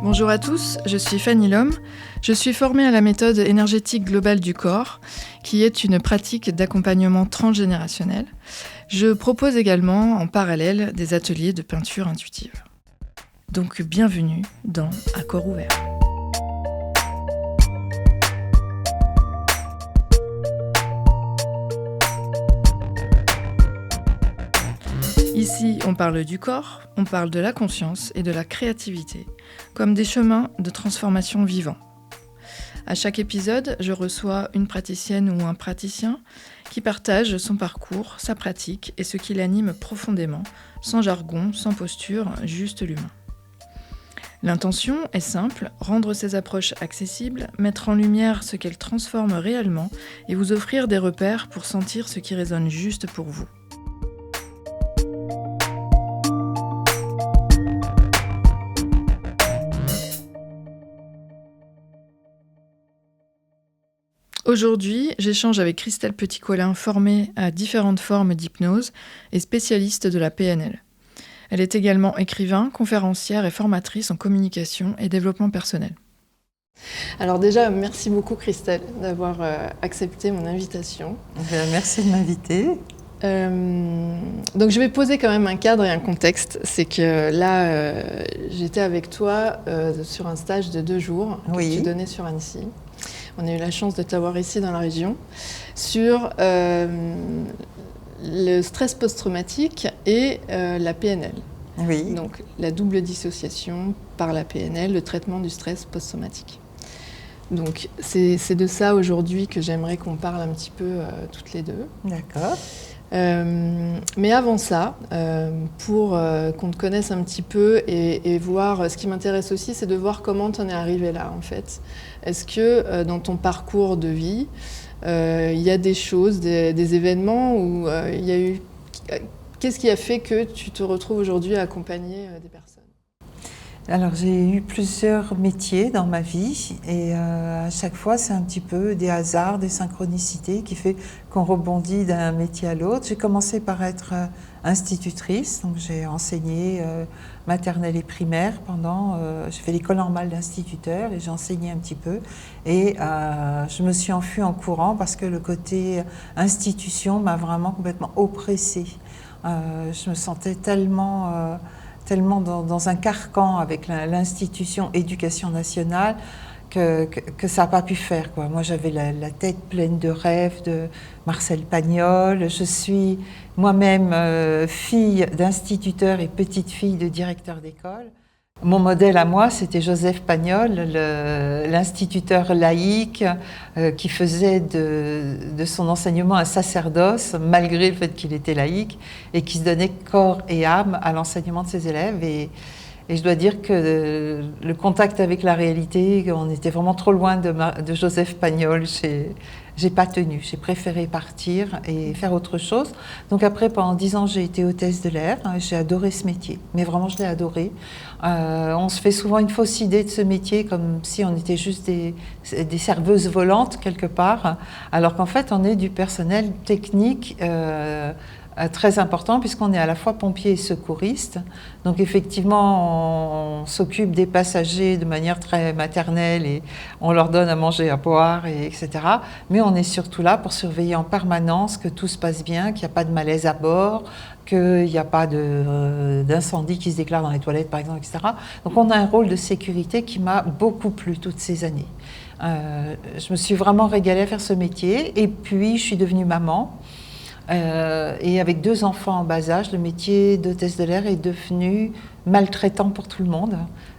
Bonjour à tous, je suis Fanny Lhomme. Je suis formée à la méthode énergétique globale du corps, qui est une pratique d'accompagnement transgénérationnel. Je propose également en parallèle des ateliers de peinture intuitive. Donc bienvenue dans À corps ouvert. Ici, on parle du corps, on parle de la conscience et de la créativité, comme des chemins de transformation vivants. À chaque épisode, je reçois une praticienne ou un praticien qui partage son parcours, sa pratique et ce qui l'anime profondément, sans jargon, sans posture, juste l'humain. L'intention est simple, rendre ces approches accessibles, mettre en lumière ce qu'elles transforment réellement et vous offrir des repères pour sentir ce qui résonne juste pour vous. Aujourd'hui, j'échange avec Christelle Petit-Colin, formée à différentes formes d'hypnose et spécialiste de la PNL. Elle est également écrivain, conférencière et formatrice en communication et développement personnel. Alors déjà, merci beaucoup Christelle d'avoir accepté mon invitation. Merci de m'inviter. Donc je vais poser quand même un cadre et un contexte. C'est que là, j'étais avec toi sur un stage de 2 jours que tu donnais sur Annecy. On a eu la chance de t'avoir ici dans la région, sur le stress post-traumatique et la PNL. Oui. Donc la double dissociation par la PNL, le traitement du stress post-traumatique. Donc c'est de ça aujourd'hui que j'aimerais qu'on parle un petit peu toutes les deux. D'accord. Mais avant ça, pour qu'on te connaisse un petit peu et voir, ce qui m'intéresse aussi, c'est de voir comment tu en es arrivé là en fait. Est-ce que dans ton parcours de vie, il y a des choses, des événements où il y a eu... Qu'est-ce qui a fait que tu te retrouves aujourd'hui à accompagner des personnes ? Alors j'ai eu plusieurs métiers dans ma vie et à chaque fois c'est un petit peu des hasards, des synchronicités qui fait qu'on rebondit d'un métier à l'autre. J'ai commencé par être institutrice, donc j'ai enseigné maternelle et primaire pendant, j'ai fait l'école normale d'instituteur et j'ai enseigné un petit peu et je me suis enfuie en courant parce que le côté institution m'a vraiment complètement oppressée. Je me sentais tellement dans un carcan avec l'institution éducation nationale que ça n'a pas pu faire, quoi. Moi, j'avais la tête pleine de rêves de Marcel Pagnol. Je suis moi-même fille d'instituteur et petite fille de directeur d'école. Mon modèle à moi, c'était Joseph Pagnol, l'instituteur laïque qui faisait de son enseignement un sacerdoce, malgré le fait qu'il était laïque, et qui se donnait corps et âme à l'enseignement de ses élèves. Et je dois dire que le contact avec la réalité, on était vraiment trop loin de Joseph Pagnol. J'ai pas tenu, j'ai préféré partir et faire autre chose. Donc après, pendant 10 ans, j'ai été hôtesse de l'air. J'ai adoré ce métier, mais vraiment, je l'ai adoré. On se fait souvent une fausse idée de ce métier, comme si on était juste des serveuses volantes quelque part, alors qu'en fait, on est du personnel technique très important puisqu'on est à la fois pompier et secouriste. Donc effectivement, on s'occupe des passagers de manière très maternelle et on leur donne à manger, à boire, etc. Mais on est surtout là pour surveiller en permanence que tout se passe bien, qu'il n'y a pas de malaise à bord, qu'il n'y a pas d'incendie qui se déclare dans les toilettes, par exemple, etc. Donc on a un rôle de sécurité qui m'a beaucoup plu toutes ces années. Je me suis vraiment régalée à faire ce métier et puis je suis devenue maman. Et avec 2 enfants en bas âge, le métier d'hôtesse de l'air est devenu maltraitant pour tout le monde,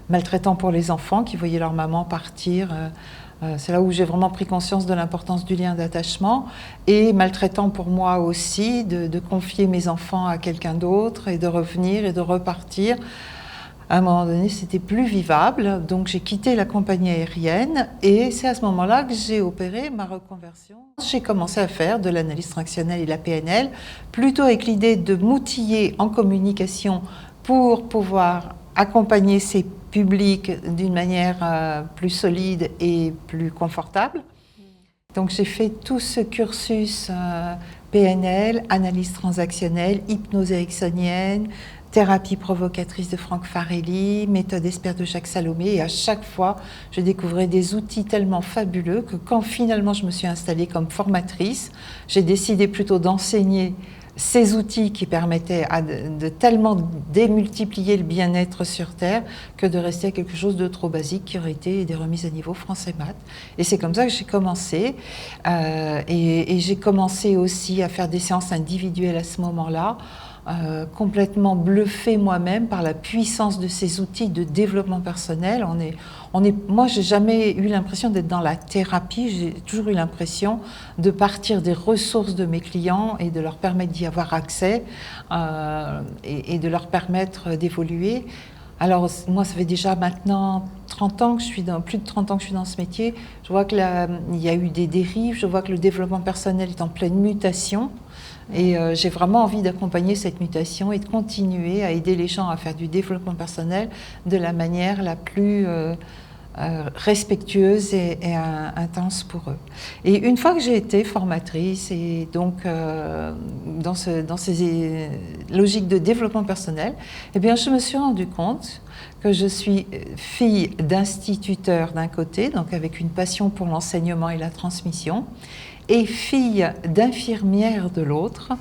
maltraitant pour les enfants qui voyaient leur maman partir. C'est là où j'ai vraiment pris conscience de l'importance du lien d'attachement et maltraitant pour moi aussi de confier mes enfants à quelqu'un d'autre et de revenir et de repartir. À un moment donné, c'était plus vivable, donc j'ai quitté la compagnie aérienne et c'est à ce moment-là que j'ai opéré ma reconversion. J'ai commencé à faire de l'analyse transactionnelle et de la PNL, plutôt avec l'idée de m'outiller en communication pour pouvoir accompagner ces publics d'une manière plus solide et plus confortable. Donc j'ai fait tout ce cursus PNL, analyse transactionnelle, hypnose ericksonienne, Thérapie provocatrice de Franck Farelli, Méthode Esper de Jacques Salomé. Et à chaque fois, je découvrais des outils tellement fabuleux que quand finalement je me suis installée comme formatrice, j'ai décidé plutôt d'enseigner ces outils qui permettaient de tellement démultiplier le bien-être sur Terre que de rester à quelque chose de trop basique qui aurait été des remises à niveau français maths. Et c'est comme ça que j'ai commencé. Et j'ai commencé aussi à faire des séances individuelles à ce moment-là. Complètement bluffée moi-même par la puissance de ces outils de développement personnel. Moi, j'ai jamais eu l'impression d'être dans la thérapie, j'ai toujours eu l'impression de partir des ressources de mes clients et de leur permettre d'y avoir accès et de leur permettre d'évoluer. Alors, moi, ça fait déjà maintenant 30 ans que je suis plus de 30 ans que je suis dans ce métier. Je vois qu'il y a eu des dérives, je vois que le développement personnel est en pleine mutation. Et j'ai vraiment envie d'accompagner cette mutation et de continuer à aider les gens à faire du développement personnel de la manière la plus respectueuse et intense pour eux. Et une fois que j'ai été formatrice et donc dans ces logiques de développement personnel, eh bien, je me suis rendu compte que je suis fille d'instituteur d'un côté, donc avec une passion pour l'enseignement et la transmission, et fille d'infirmière de l'autre,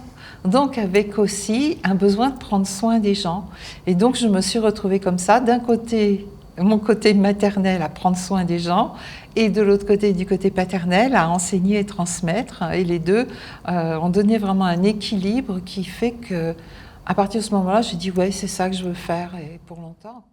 donc avec aussi un besoin de prendre soin des gens. Et donc je me suis retrouvée comme ça, d'un côté, mon côté maternel à prendre soin des gens, et de l'autre côté, du côté paternel, à enseigner et transmettre. Et les deux ont donné vraiment un équilibre qui fait que, à partir de ce moment-là, j'ai dit ouais, c'est ça que je veux faire, et pour longtemps.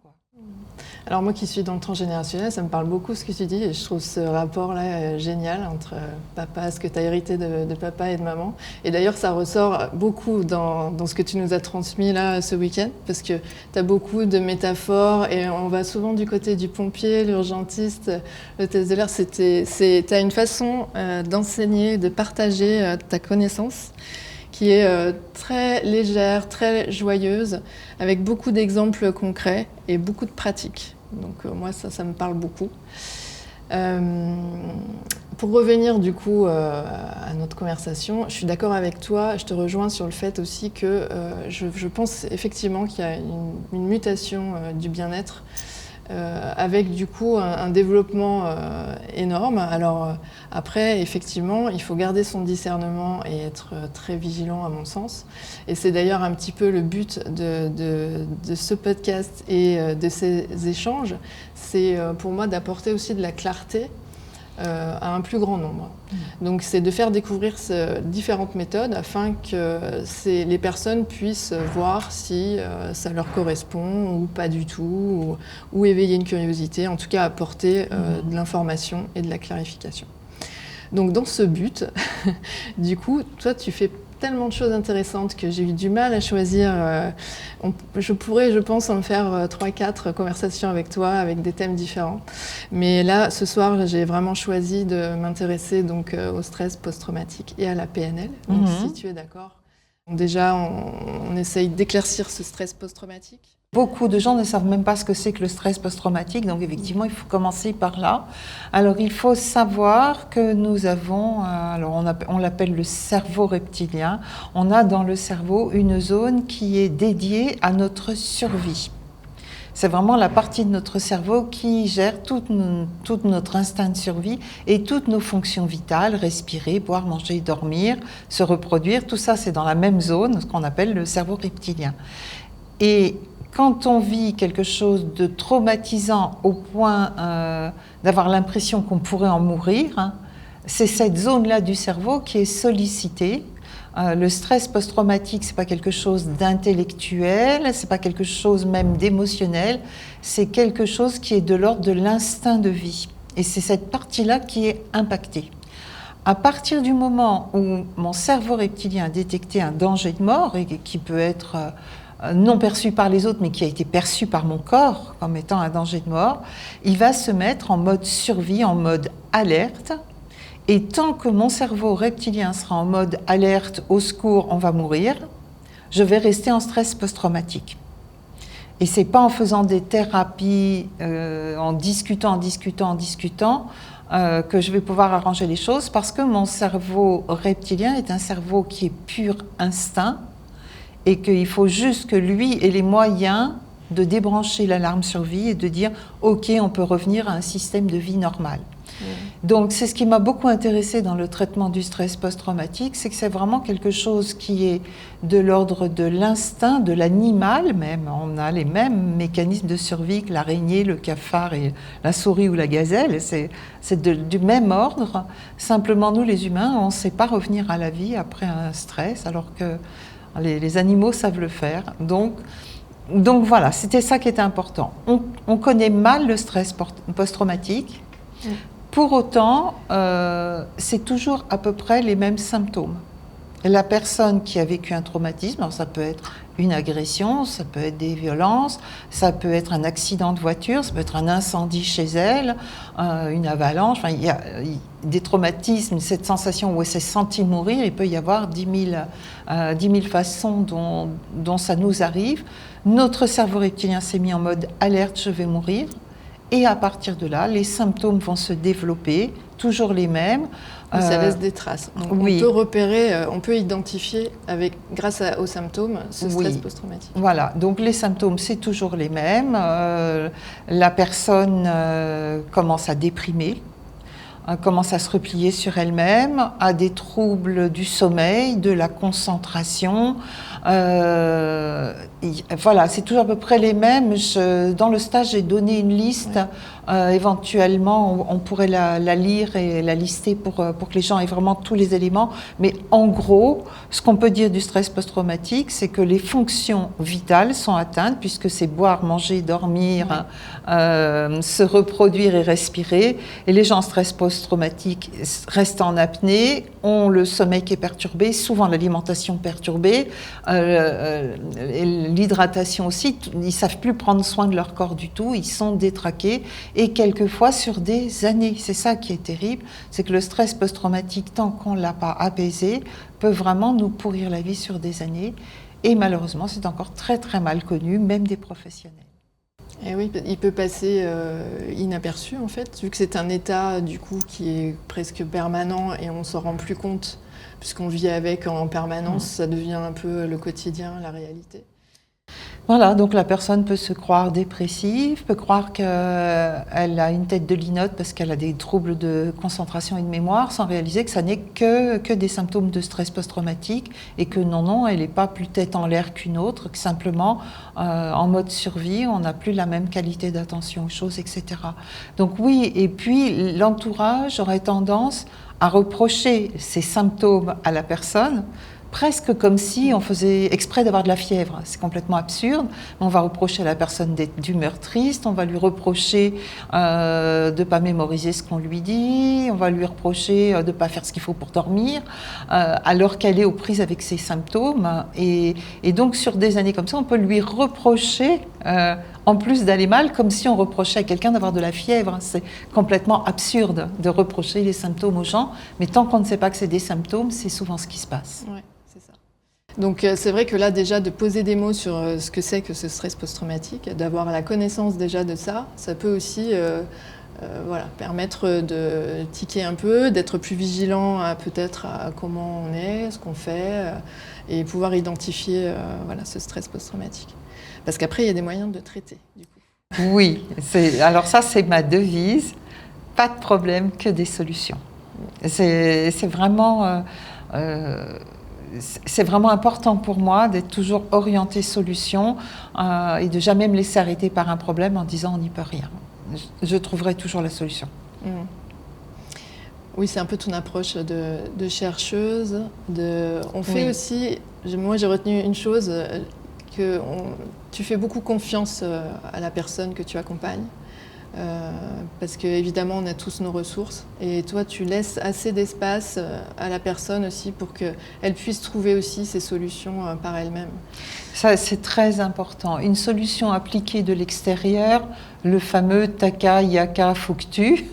Alors moi qui suis dans le transgénérationnel, ça me parle beaucoup ce que tu dis et je trouve ce rapport-là génial entre papa, ce que tu as hérité de papa et de maman. Et d'ailleurs ça ressort beaucoup dans ce que tu nous as transmis là ce week-end parce que tu as beaucoup de métaphores et on va souvent du côté du pompier, l'urgentiste, l'hôtesse de l'air. Tu as une façon d'enseigner, de partager ta connaissance qui est très légère, très joyeuse, avec beaucoup d'exemples concrets et beaucoup de pratiques. Donc moi, ça me parle beaucoup. Pour revenir du coup à notre conversation, je suis d'accord avec toi, je te rejoins sur le fait aussi que je pense effectivement qu'il y a une mutation du bien-être avec du coup un développement énorme. Alors après, effectivement, il faut garder son discernement et être très vigilant à mon sens. Et c'est d'ailleurs un petit peu le but de ce podcast et de ces échanges. C'est pour moi d'apporter aussi de la clarté à un plus grand nombre. Donc c'est de faire découvrir différentes méthodes afin que les personnes puissent voir si ça leur correspond ou pas du tout, ou éveiller une curiosité, en tout cas apporter de l'information et de la clarification. Donc dans ce but, du coup, toi tu fais tellement de choses intéressantes que j'ai eu du mal à choisir. Je pourrais, je pense, en faire 3-4 conversations avec toi, avec des thèmes différents. Mais là, ce soir, j'ai vraiment choisi de m'intéresser donc au stress post-traumatique et à la PNL. Donc, si tu es d'accord. Déjà, on essaye d'éclaircir ce stress post-traumatique. Beaucoup de gens ne savent même pas ce que c'est que le stress post-traumatique, donc effectivement, il faut commencer par là. Alors, il faut savoir que nous avons, alors on l'appelle le cerveau reptilien, on a dans le cerveau une zone qui est dédiée à notre survie. C'est vraiment la partie de notre cerveau qui gère tout notre instinct de survie et toutes nos fonctions vitales, respirer, boire, manger, dormir, se reproduire, tout ça c'est dans la même zone, ce qu'on appelle le cerveau reptilien. Et quand on vit quelque chose de traumatisant au point d'avoir l'impression qu'on pourrait en mourir, c'est cette zone-là du cerveau qui est sollicitée. Le stress post-traumatique, c'est pas quelque chose d'intellectuel, c'est pas quelque chose même d'émotionnel, c'est quelque chose qui est de l'ordre de l'instinct de vie. Et c'est cette partie-là qui est impactée. À partir du moment où mon cerveau reptilien a détecté un danger de mort, et qui peut être non perçu par les autres, mais qui a été perçu par mon corps comme étant un danger de mort, il va se mettre en mode survie, en mode alerte. Et tant que mon cerveau reptilien sera en mode alerte, au secours, on va mourir, je vais rester en stress post-traumatique. Et c'est pas en faisant des thérapies, en discutant, que je vais pouvoir arranger les choses, parce que mon cerveau reptilien est un cerveau qui est pur instinct et qu'il faut juste que lui ait les moyens de débrancher l'alarme survie et de dire « Ok, on peut revenir à un système de vie normal ». Donc c'est ce qui m'a beaucoup intéressée dans le traitement du stress post-traumatique, c'est que c'est vraiment quelque chose qui est de l'ordre de l'instinct, de l'animal même. On a les mêmes mécanismes de survie que l'araignée, le cafard et la souris ou la gazelle. C'est du même ordre. Simplement nous les humains, on ne sait pas revenir à la vie après un stress, alors que les animaux savent le faire. Donc voilà, c'était ça qui était important. On connaît mal le stress post-traumatique. Pour autant, c'est toujours à peu près les mêmes symptômes. La personne qui a vécu un traumatisme, alors ça peut être une agression, ça peut être des violences, ça peut être un accident de voiture, ça peut être un incendie chez elle, une avalanche. Enfin, il y a des traumatismes, cette sensation où elle s'est sentie mourir, il peut y avoir 10 000 façons dont ça nous arrive. Notre cerveau reptilien s'est mis en mode alerte, je vais mourir. Et à partir de là, les symptômes vont se développer, toujours les mêmes. Ça laisse des traces. Donc oui. On peut repérer, on peut identifier grâce aux symptômes ce stress post-traumatique. Voilà, donc les symptômes, c'est toujours les mêmes. La personne commence à déprimer, commence à se replier sur elle-même, a des troubles du sommeil, de la concentration. Voilà, c'est toujours à peu près les mêmes. Dans le stage, j'ai donné une liste. Éventuellement, on pourrait la lire et la lister pour que les gens aient vraiment tous les éléments. Mais en gros, ce qu'on peut dire du stress post-traumatique, c'est que les fonctions vitales sont atteintes, puisque c'est boire, manger, dormir, se reproduire et respirer. Et les gens en stress post-traumatique restent en apnée, ont le sommeil qui est perturbé, souvent l'alimentation perturbée, l'hydratation aussi. Ils ne savent plus prendre soin de leur corps du tout, ils sont détraqués. Et quelquefois sur des années. C'est ça qui est terrible, c'est que le stress post-traumatique, tant qu'on ne l'a pas apaisé, peut vraiment nous pourrir la vie sur des années. Et malheureusement, c'est encore très très mal connu, même des professionnels. Et oui, il peut passer inaperçu en fait, vu que c'est un état du coup qui est presque permanent et on ne s'en rend plus compte, puisqu'on vit avec en permanence, ça devient un peu le quotidien, la réalité. Voilà, donc la personne peut se croire dépressive, peut croire qu'elle a une tête de linotte parce qu'elle a des troubles de concentration et de mémoire, sans réaliser que ça n'est que des symptômes de stress post-traumatique et que non, elle n'est pas plus tête en l'air qu'une autre, que simplement en mode survie, on n'a plus la même qualité d'attention aux choses, etc. Donc oui, et puis l'entourage aurait tendance à reprocher ces symptômes à la personne, presque comme si on faisait exprès d'avoir de la fièvre. C'est complètement absurde. On va reprocher à la personne d'être d'humeur triste, on va lui reprocher de ne pas mémoriser ce qu'on lui dit, on va lui reprocher de ne pas faire ce qu'il faut pour dormir, alors qu'elle est aux prises avec ses symptômes. Et donc, sur des années comme ça, on peut lui reprocher, en plus d'aller mal, comme si on reprochait à quelqu'un d'avoir de la fièvre. C'est complètement absurde de reprocher les symptômes aux gens, mais tant qu'on ne sait pas que c'est des symptômes, c'est souvent ce qui se passe. Ouais. Donc c'est vrai que là déjà de poser des mots sur ce que c'est que ce stress post-traumatique, d'avoir la connaissance déjà de ça, ça peut aussi permettre de tiquer un peu, d'être plus vigilant peut-être à comment on est, ce qu'on fait, et pouvoir identifier ce stress post-traumatique. Parce qu'après il y a des moyens de traiter du coup. Oui, alors ça c'est ma devise, pas de problème que des solutions. C'est vraiment... c'est vraiment important pour moi d'être toujours orientée solution et de jamais me laisser arrêter par un problème en disant on n'y peut rien. Je trouverai toujours la solution. Oui, c'est un peu ton approche de chercheuse. On fait aussi, moi j'ai retenu une chose, que tu fais beaucoup confiance à la personne que tu accompagnes. Parce qu'évidemment on a tous nos ressources et toi tu laisses assez d'espace à la personne aussi pour qu'elle puisse trouver aussi ses solutions par elle-même. Ça c'est très important. Une solution appliquée de l'extérieur, le fameux taka, yaka, faut que tu,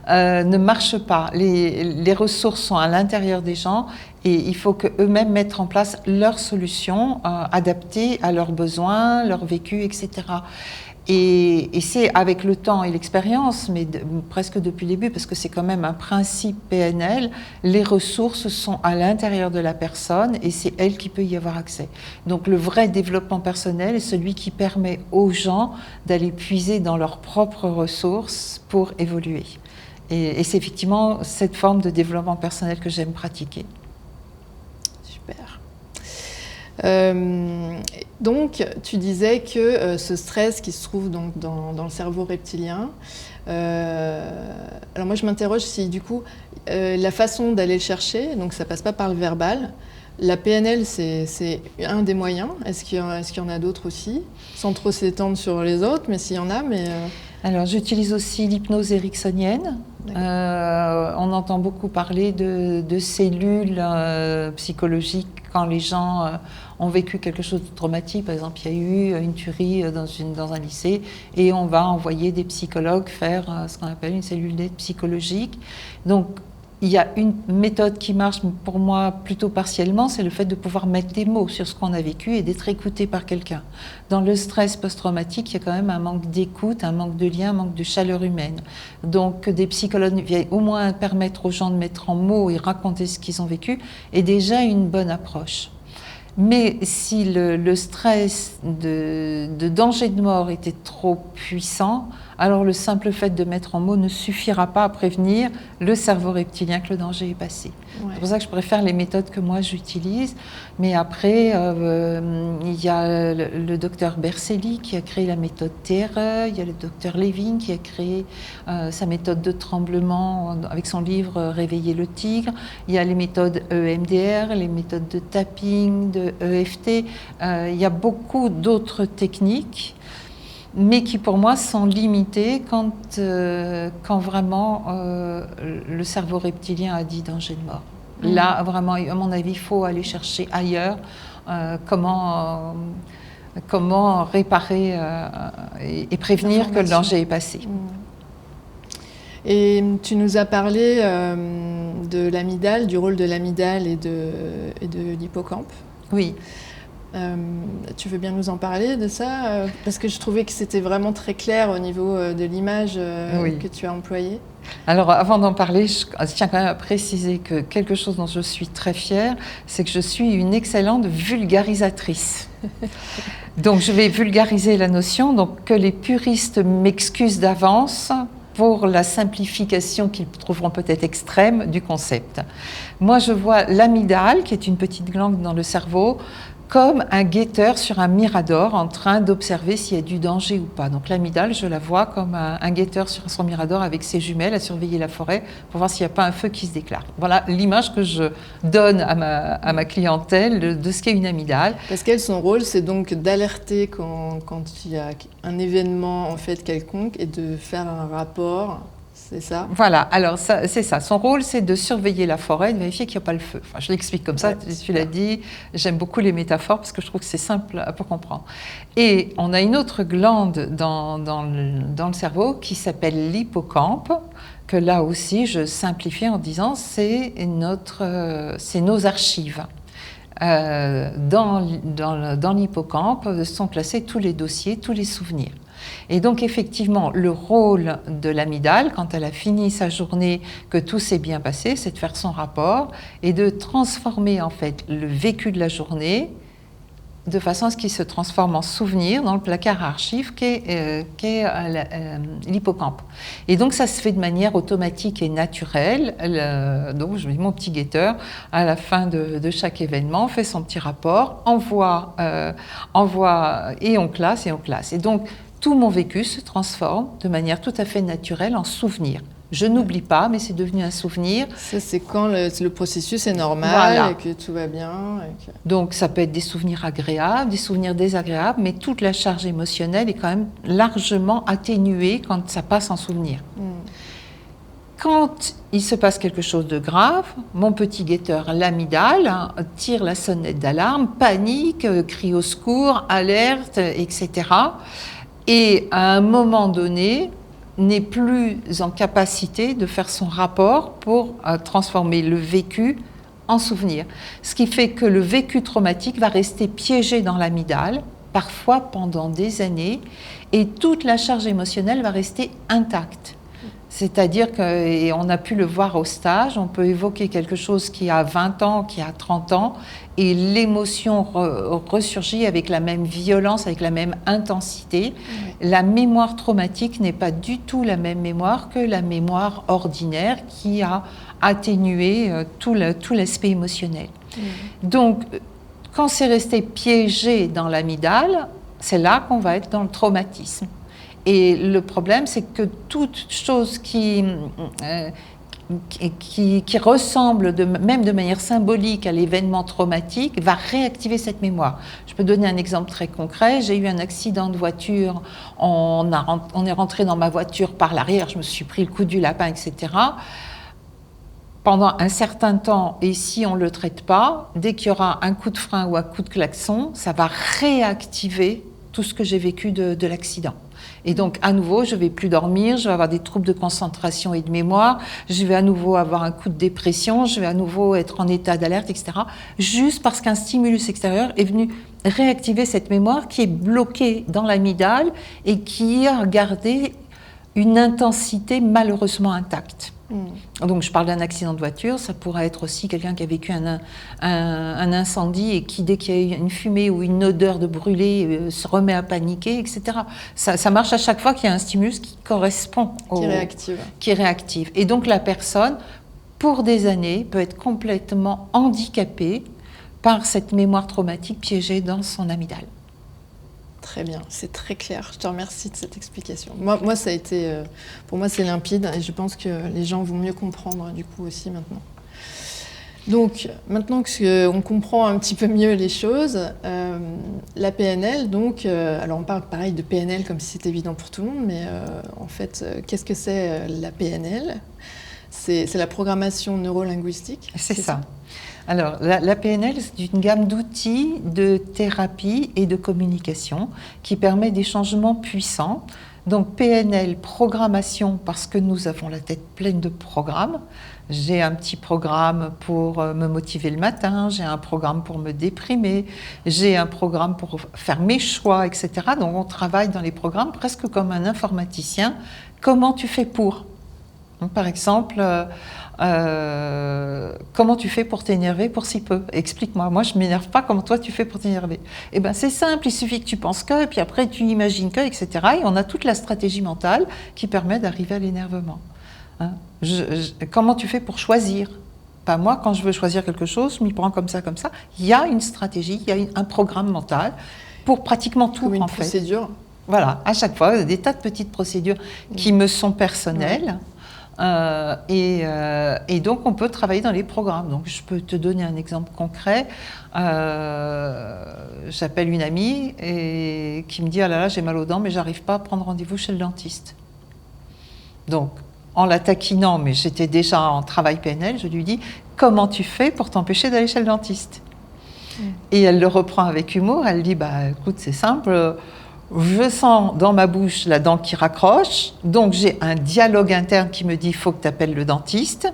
ne marche pas. Les ressources sont à l'intérieur des gens et il faut qu'eux-mêmes mettent en place leurs solutions adaptées à leurs besoins, leur vécu, etc. Et c'est avec le temps et l'expérience, mais presque depuis le début, parce que c'est quand même un principe PNL, les ressources sont à l'intérieur de la personne et c'est elle qui peut y avoir accès. Donc le vrai développement personnel est celui qui permet aux gens d'aller puiser dans leurs propres ressources pour évoluer. Et c'est effectivement cette forme de développement personnel que j'aime pratiquer. Super. Donc, tu disais que ce stress qui se trouve donc dans le cerveau reptilien, alors moi je m'interroge si du coup la façon d'aller le chercher, donc ça passe pas par le verbal, la PNL c'est un des moyens, est-ce qu'il y en a d'autres aussi, sans trop s'étendre sur les autres, mais s'il y en a, Alors j'utilise aussi l'hypnose ericksonienne. On entend beaucoup parler de cellules psychologiques quand les gens ont vécu quelque chose de traumatique. Par exemple, il y a eu une tuerie dans un lycée et on va envoyer des psychologues faire ce qu'on appelle une cellule d'aide psychologique. Donc, il y a une méthode qui marche pour moi plutôt partiellement, c'est le fait de pouvoir mettre des mots sur ce qu'on a vécu et d'être écouté par quelqu'un. Dans le stress post-traumatique, il y a quand même un manque d'écoute, un manque de lien, un manque de chaleur humaine. Donc des psychologues viennent au moins permettre aux gens de mettre en mots et raconter ce qu'ils ont vécu, est déjà une bonne approche. Mais si le stress de danger de mort était trop puissant, alors le simple fait de mettre en mots ne suffira pas à prévenir le cerveau reptilien que le danger est passé. Ouais. C'est pour ça que je préfère les méthodes que moi j'utilise. Mais après, il y a le docteur Berceli qui a créé la méthode TRE, il y a le docteur Levin qui a créé sa méthode de tremblement avec son livre Réveiller le tigre. Il y a les méthodes EMDR, les méthodes de tapping, de EFT. Il y a beaucoup d'autres techniques, mais qui pour moi sont limitées quand vraiment le cerveau reptilien a dit danger de mort. Là, vraiment, à mon avis, il faut aller chercher ailleurs comment réparer et prévenir que le danger est passé. Et tu nous as parlé de l'amygdale, du rôle de l'amygdale et de l'hippocampe. Oui. Tu veux bien nous en parler de ça parce que je trouvais que c'était vraiment très clair au niveau de l'image oui. que tu as employée. Alors avant d'en parler, je tiens quand même à préciser que quelque chose dont je suis très fière, c'est que je suis une excellente vulgarisatrice. Donc je vais vulgariser la notion, donc que les puristes m'excusent d'avance pour la simplification qu'ils trouveront peut-être extrême du concept. Moi je vois l'amygdale, qui est une petite glande dans le cerveau, comme un guetteur sur un mirador en train d'observer s'il y a du danger ou pas. Donc l'amygdale, je la vois comme un guetteur sur son mirador avec ses jumelles à surveiller la forêt pour voir s'il n'y a pas un feu qui se déclare. Voilà l'image que je donne à ma clientèle de ce qu'est une amygdale. Parce qu'elle, son rôle, c'est donc d'alerter quand il y a un événement en fait quelconque et de faire un rapport. C'est ça. Voilà, alors c'est ça. Son rôle, c'est de surveiller la forêt, de vérifier qu'il n'y a pas le feu. Enfin, je l'explique comme ça, tu l'as dit. J'aime beaucoup les métaphores parce que je trouve que c'est simple pour comprendre. Et on a une autre glande dans le cerveau qui s'appelle l'hippocampe, que là aussi, je simplifie en disant c'est nos archives. Dans l'hippocampe sont classés tous les dossiers, tous les souvenirs. Et donc effectivement, le rôle de l'amygdale, quand elle a fini sa journée, que tout s'est bien passé, c'est de faire son rapport et de transformer en fait le vécu de la journée de façon à ce qu'il se transforme en souvenir dans le placard à archives qu'est l'hippocampe. Et donc ça se fait de manière automatique et naturelle. Donc je mets mon petit guetteur à la fin de chaque événement, fait son petit rapport, envoie et on classe. Et donc tout mon vécu se transforme de manière tout à fait naturelle en souvenir. Je n'oublie pas, mais c'est devenu un souvenir. Ça, c'est quand le processus est normal voilà. Et que tout va bien. Donc, ça peut être des souvenirs agréables, des souvenirs désagréables, mais toute la charge émotionnelle est quand même largement atténuée quand ça passe en souvenir. Quand il se passe quelque chose de grave, mon petit guetteur, l'amygdale, tire la sonnette d'alarme, panique, crie au secours, alerte, etc. Et à un moment donné, n'est plus en capacité de faire son rapport pour transformer le vécu en souvenir. Ce qui fait que le vécu traumatique va rester piégé dans l'amygdale, parfois pendant des années, et toute la charge émotionnelle va rester intacte. C'est-à-dire qu'on a pu le voir au stage, on peut évoquer quelque chose qui a 20 ans, qui a 30 ans, et l'émotion ressurgit avec la même violence, avec la même intensité. Oui. La mémoire traumatique n'est pas du tout la même mémoire que la mémoire ordinaire qui a atténué tout l'aspect émotionnel. Oui. Donc, quand c'est resté piégé dans l'amygdale, c'est là qu'on va être dans le traumatisme. Et le problème, c'est que toute chose qui ressemble même de manière symbolique à l'événement traumatique va réactiver cette mémoire. Je peux donner un exemple très concret. J'ai eu un accident de voiture. On est rentré dans ma voiture par l'arrière. Je me suis pris le coup du lapin, etc. Pendant un certain temps, et si on ne le traite pas, dès qu'il y aura un coup de frein ou un coup de klaxon, ça va réactiver tout ce que j'ai vécu de l'accident. Et donc, à nouveau, je ne vais plus dormir, je vais avoir des troubles de concentration et de mémoire, je vais à nouveau avoir un coup de dépression, je vais à nouveau être en état d'alerte, etc. Juste parce qu'un stimulus extérieur est venu réactiver cette mémoire qui est bloquée dans l'amygdale et qui a gardé une intensité malheureusement intacte. Donc je parle d'un accident de voiture, ça pourrait être aussi quelqu'un qui a vécu un incendie et qui, dès qu'il y a une fumée ou une odeur de brûlé, se remet à paniquer, etc. Ça marche à chaque fois qu'il y a un stimulus qui correspond qui est réactif. Et donc la personne, pour des années, peut être complètement handicapée par cette mémoire traumatique piégée dans son amygdale. Très bien, c'est très clair. Je te remercie de cette explication. Moi, ça a été, pour moi, c'est limpide et je pense que les gens vont mieux comprendre du coup aussi maintenant. Donc, maintenant qu'on comprend un petit peu mieux les choses, la PNL, donc, alors on parle pareil de PNL comme si c'était évident pour tout le monde, mais en fait, qu'est-ce que c'est la PNL ? C'est la programmation neurolinguistique. C'est ça. Alors, la PNL, c'est une gamme d'outils de thérapie et de communication qui permet des changements puissants. Donc, PNL, programmation, parce que nous avons la tête pleine de programmes. J'ai un petit programme pour me motiver le matin, j'ai un programme pour me déprimer, j'ai un programme pour faire mes choix, etc. Donc, on travaille dans les programmes presque comme un informaticien. Comment tu fais pour ? Donc, par exemple, comment tu fais pour t'énerver pour si peu ? Explique-moi. Moi, je ne m'énerve pas. Comment toi, tu fais pour t'énerver ? Eh bien, c'est simple. Il suffit que tu penses que, et puis après, tu imagines que, etc. Et on a toute la stratégie mentale qui permet d'arriver à l'énervement. Hein ? Comment tu fais pour choisir ? Ben, moi, quand je veux choisir quelque chose, je m'y prends comme ça, comme ça. Il y a une stratégie, il y a un programme mental pour pratiquement tout, comme une en fait. procédure. Voilà. À chaque fois, des tas de petites procédures qui me sont personnelles. Ouais. Et donc, on peut travailler dans les programmes. Donc, je peux te donner un exemple concret. J'appelle une amie et qui me dit « Ah là là, j'ai mal aux dents, mais j'arrive pas à prendre rendez-vous chez le dentiste. » Donc, en la taquinant, mais j'étais déjà en travail PNL, je lui dis « Comment tu fais pour t'empêcher d'aller chez le dentiste ?» Et elle le reprend avec humour. Elle dit « Bah, écoute, c'est simple. » Je sens dans ma bouche la dent qui raccroche, donc j'ai un dialogue interne qui me dit « il faut que tu appelles le dentiste ».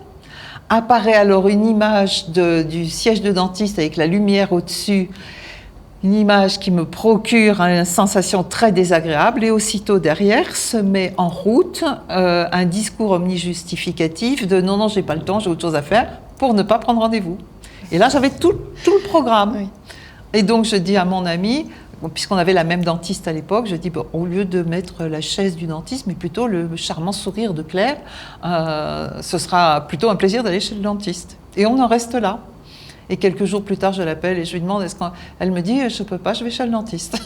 Apparaît alors une image du siège de dentiste avec la lumière au-dessus, une image qui me procure une sensation très désagréable et aussitôt derrière se met en route un discours omni-justificatif de « non, non, j'ai pas le temps, j'ai autre chose à faire » pour ne pas prendre rendez-vous. Et là, j'avais tout le programme. Oui. Et donc, je dis à mon ami... Puisqu'on avait la même dentiste à l'époque, je dis bon, au lieu de mettre la chaise du dentiste, mais plutôt le charmant sourire de Claire, ce sera plutôt un plaisir d'aller chez le dentiste. Et on en reste là. Et quelques jours plus tard, je l'appelle et je lui demande, elle me dit, je ne peux pas, je vais chez le dentiste.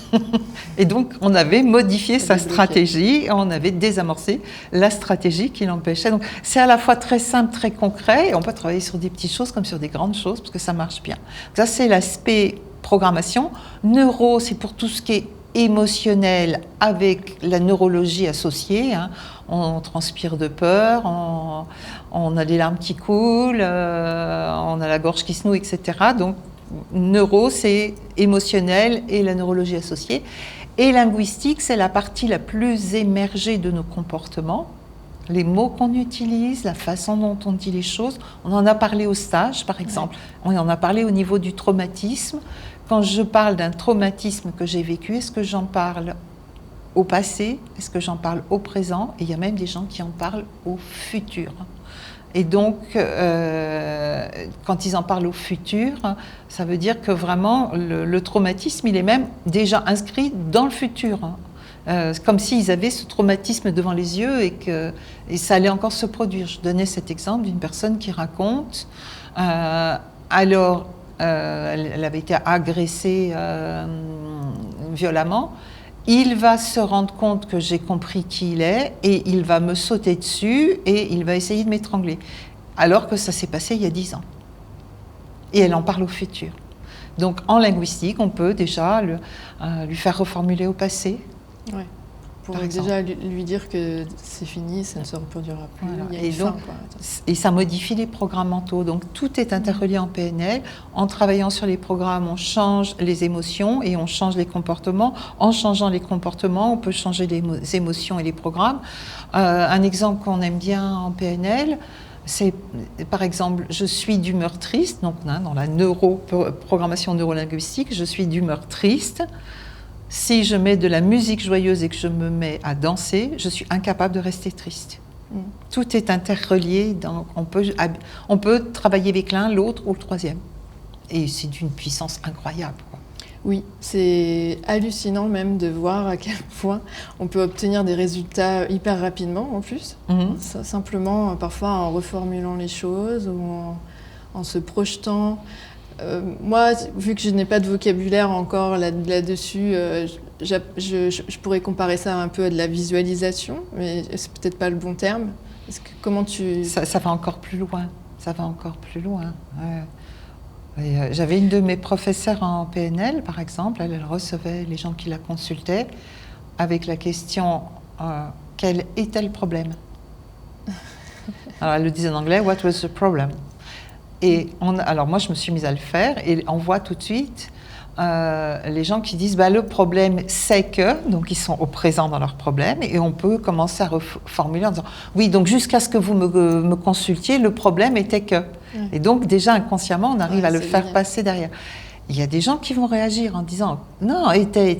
Et donc, on avait modifié sa stratégie, et on avait désamorcé la stratégie qui l'empêchait. Donc, c'est à la fois très simple, très concret, et on peut travailler sur des petites choses comme sur des grandes choses, parce que ça marche bien. Ça, c'est l'aspect programmation. Neuro, c'est pour tout ce qui est émotionnel avec la neurologie associée. Hein. On transpire de peur, on a les larmes qui coulent, on a la gorge qui se noue, etc. Donc, neuro, c'est émotionnel et la neurologie associée. Et linguistique, c'est la partie la plus émergée de nos comportements. Les mots qu'on utilise, la façon dont on dit les choses. On en a parlé au stage, par exemple. On en a parlé au niveau du traumatisme. Quand je parle d'un traumatisme que j'ai vécu, est-ce que j'en parle au passé? Est-ce que j'en parle au présent? Et il y a même des gens qui en parlent au futur. Et donc, quand ils en parlent au futur, ça veut dire que vraiment, le traumatisme, il est même déjà inscrit dans le futur. Comme s'ils avaient ce traumatisme devant les yeux et ça allait encore se produire. Je donnais cet exemple d'une personne qui raconte, elle avait été agressée violemment. Il va se rendre compte que j'ai compris qui il est et il va me sauter dessus et il va essayer de m'étrangler. Alors que ça s'est passé il y a 10 ans. Et elle en parle au futur. Donc en linguistique, on peut déjà lui faire reformuler au passé. Ouais. Pour déjà lui dire que c'est fini, ça ne se reproduira plus. Voilà. Il y a une fin, quoi. Et ça modifie les programmes mentaux. Donc tout est interrelié en PNL. En travaillant sur les programmes, on change les émotions et on change les comportements. En changeant les comportements, on peut changer les émotions et les programmes. Un exemple qu'on aime bien en PNL, c'est par exemple, je suis d'humeur triste. Donc dans la programmation neurolinguistique, je suis d'humeur triste. Si je mets de la musique joyeuse et que je me mets à danser, je suis incapable de rester triste. Tout est interrelié. On peut travailler avec l'un, l'autre ou le troisième. Et c'est d'une puissance incroyable, quoi. Oui, c'est hallucinant même de voir à quel point on peut obtenir des résultats hyper rapidement en plus. Simplement, parfois en reformulant les choses ou en se projetant. Moi, vu que je n'ai pas de vocabulaire encore là-dessus, je pourrais comparer ça un peu à de la visualisation, mais c'est peut-être pas le bon terme. Comment tu... Ça va encore plus loin. Ça va encore plus loin. J'avais une de mes professeurs en PNL, par exemple, elle recevait les gens qui la consultaient avec la question quel était le problème? Alors elle le disait en anglais, what was the problem? Et alors moi, je me suis mise à le faire et on voit tout de suite les gens qui disent le problème c'est que, donc ils sont au présent dans leur problème et on peut commencer à reformuler en disant oui, donc jusqu'à ce que vous me consultiez, le problème était que. Et donc déjà inconsciemment, on arrive à le faire passer derrière. Il y a des gens qui vont réagir en disant non, était,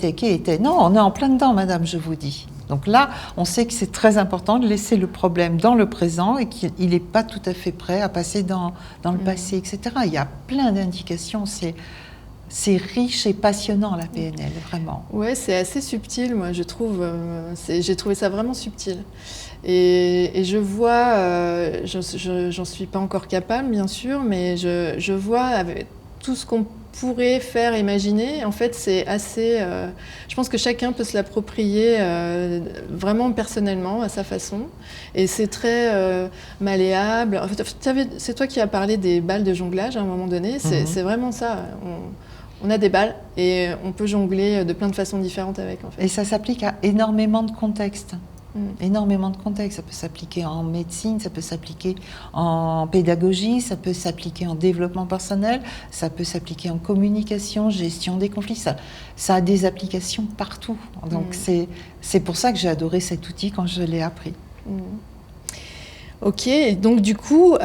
non, on est en plein dedans, madame, je vous dis. Donc là, on sait que c'est très important de laisser le problème dans le présent et qu'il n'est pas tout à fait prêt à passer dans le passé, etc. Il y a plein d'indications. C'est riche et passionnant, la PNL, vraiment. Ouais, c'est assez subtil, moi, je trouve. J'ai trouvé ça vraiment subtil. Et je vois, j'en suis pas encore capable, bien sûr, mais je vois avec tout ce qu'on pourrait faire, imaginer. En fait, c'est assez... je pense que chacun peut se l'approprier vraiment personnellement, à sa façon. Et c'est très malléable. En fait, c'est toi qui as parlé des balles de jonglage à un moment donné. C'est vraiment ça. On a des balles et on peut jongler de plein de façons différentes avec, en fait. Et ça s'applique à énormément de contextes. Énormément de contextes. Ça peut s'appliquer en médecine, ça peut s'appliquer en pédagogie, ça peut s'appliquer en développement personnel, ça peut s'appliquer en communication, gestion des conflits. Ça a des applications partout. Donc c'est pour ça que j'ai adoré cet outil quand je l'ai appris. Ok, donc du coup...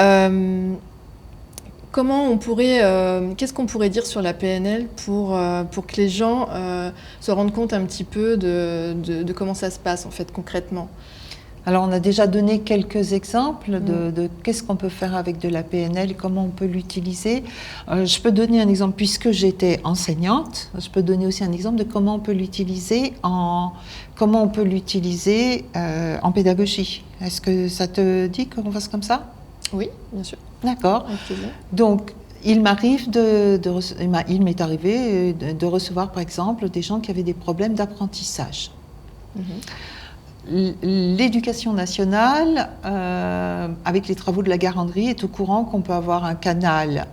qu'est-ce qu'on pourrait dire sur la PNL pour que les gens se rendent compte un petit peu de comment ça se passe en fait concrètement? Alors on a déjà donné quelques exemples de qu'est-ce qu'on peut faire avec de la PNL et comment on peut l'utiliser. Je peux donner un exemple puisque j'étais enseignante. Je peux donner aussi un exemple de comment on peut l'utiliser en pédagogie. Est-ce que ça te dit qu'on fasse comme ça? Oui, bien sûr. D'accord. Donc, il m'est arrivé de recevoir, par exemple, des gens qui avaient des problèmes d'apprentissage. L'éducation nationale, avec les travaux de la Garandrie, est au courant qu'on peut avoir un canal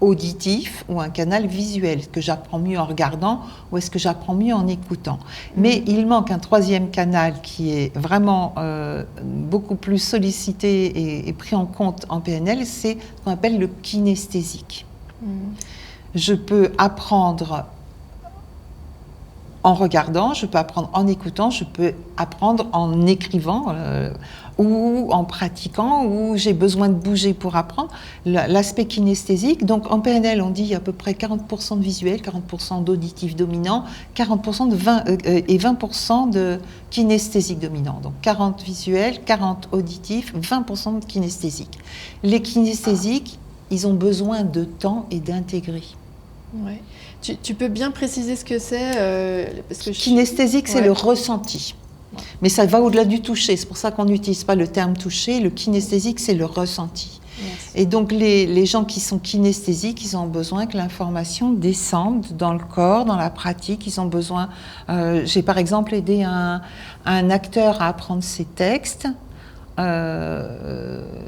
auditif ou un canal visuel. Est-ce que j'apprends mieux en regardant ou est-ce que j'apprends mieux en écoutant? Mais il manque un troisième canal qui est vraiment beaucoup plus sollicité et pris en compte en PNL, c'est ce qu'on appelle le kinesthésique. Je peux apprendre en regardant, je peux apprendre en écoutant, je peux apprendre en écrivant ou en pratiquant, ou j'ai besoin de bouger pour apprendre. L'aspect kinesthésique, donc en PNL, on dit à peu près 40% de visuel, 40% d'auditif dominant, 40% et 20% de kinesthésique dominant. Donc 40 visuels, 40 auditifs, 20% de kinesthésique. Les kinesthésiques, ils ont besoin de temps et d'intégrer. Ouais. Tu peux bien préciser ce que c'est Kinesthésique, c'est le ressenti. Mais ça va au-delà du toucher. C'est pour ça qu'on n'utilise pas le terme toucher. Le kinesthésique, c'est le ressenti. Merci. Et donc, les gens qui sont kinesthésiques, ils ont besoin que l'information descende dans le corps, dans la pratique. Ils ont besoin... j'ai par exemple aidé un acteur à apprendre ses textes.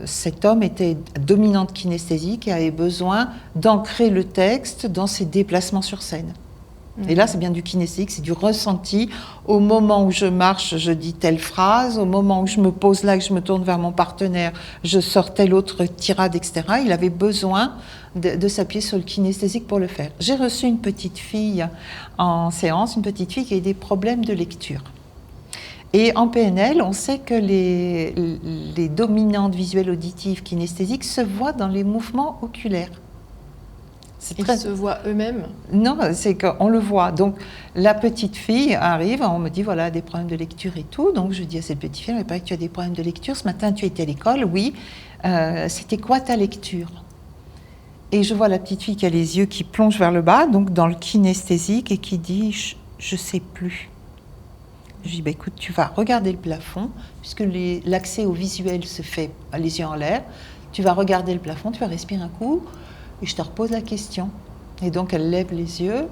Cet homme était dominante kinesthésique et avait besoin d'ancrer le texte dans ses déplacements sur scène. Et là, c'est bien du kinesthésique, c'est du ressenti. Au moment où je marche, je dis telle phrase. Au moment où je me pose là, que je me tourne vers mon partenaire, je sors telle autre tirade, etc. Il avait besoin de s'appuyer sur le kinesthésique pour le faire. J'ai reçu une petite fille en séance, une petite fille qui a des problèmes de lecture. Et en PNL, on sait que les dominantes visuelles, auditives, kinesthésiques se voient dans les mouvements oculaires. Ils se voient eux-mêmes? Non, c'est qu'on le voit. Donc, la petite fille arrive, on me dit, voilà, des problèmes de lecture et tout. Donc, je dis à cette petite fille, il paraît que tu as des problèmes de lecture. Ce matin, tu étais à l'école, oui. C'était quoi ta lecture? Et je vois la petite fille qui a les yeux qui plongent vers le bas, donc dans le kinesthésique, et qui dit, je sais plus. Je lui dis, écoute, tu vas regarder le plafond, puisque l'accès au visuel se fait les yeux en l'air. Tu vas regarder le plafond, tu vas respirer un coup, et je te repose la question. Et donc, elle lève les yeux,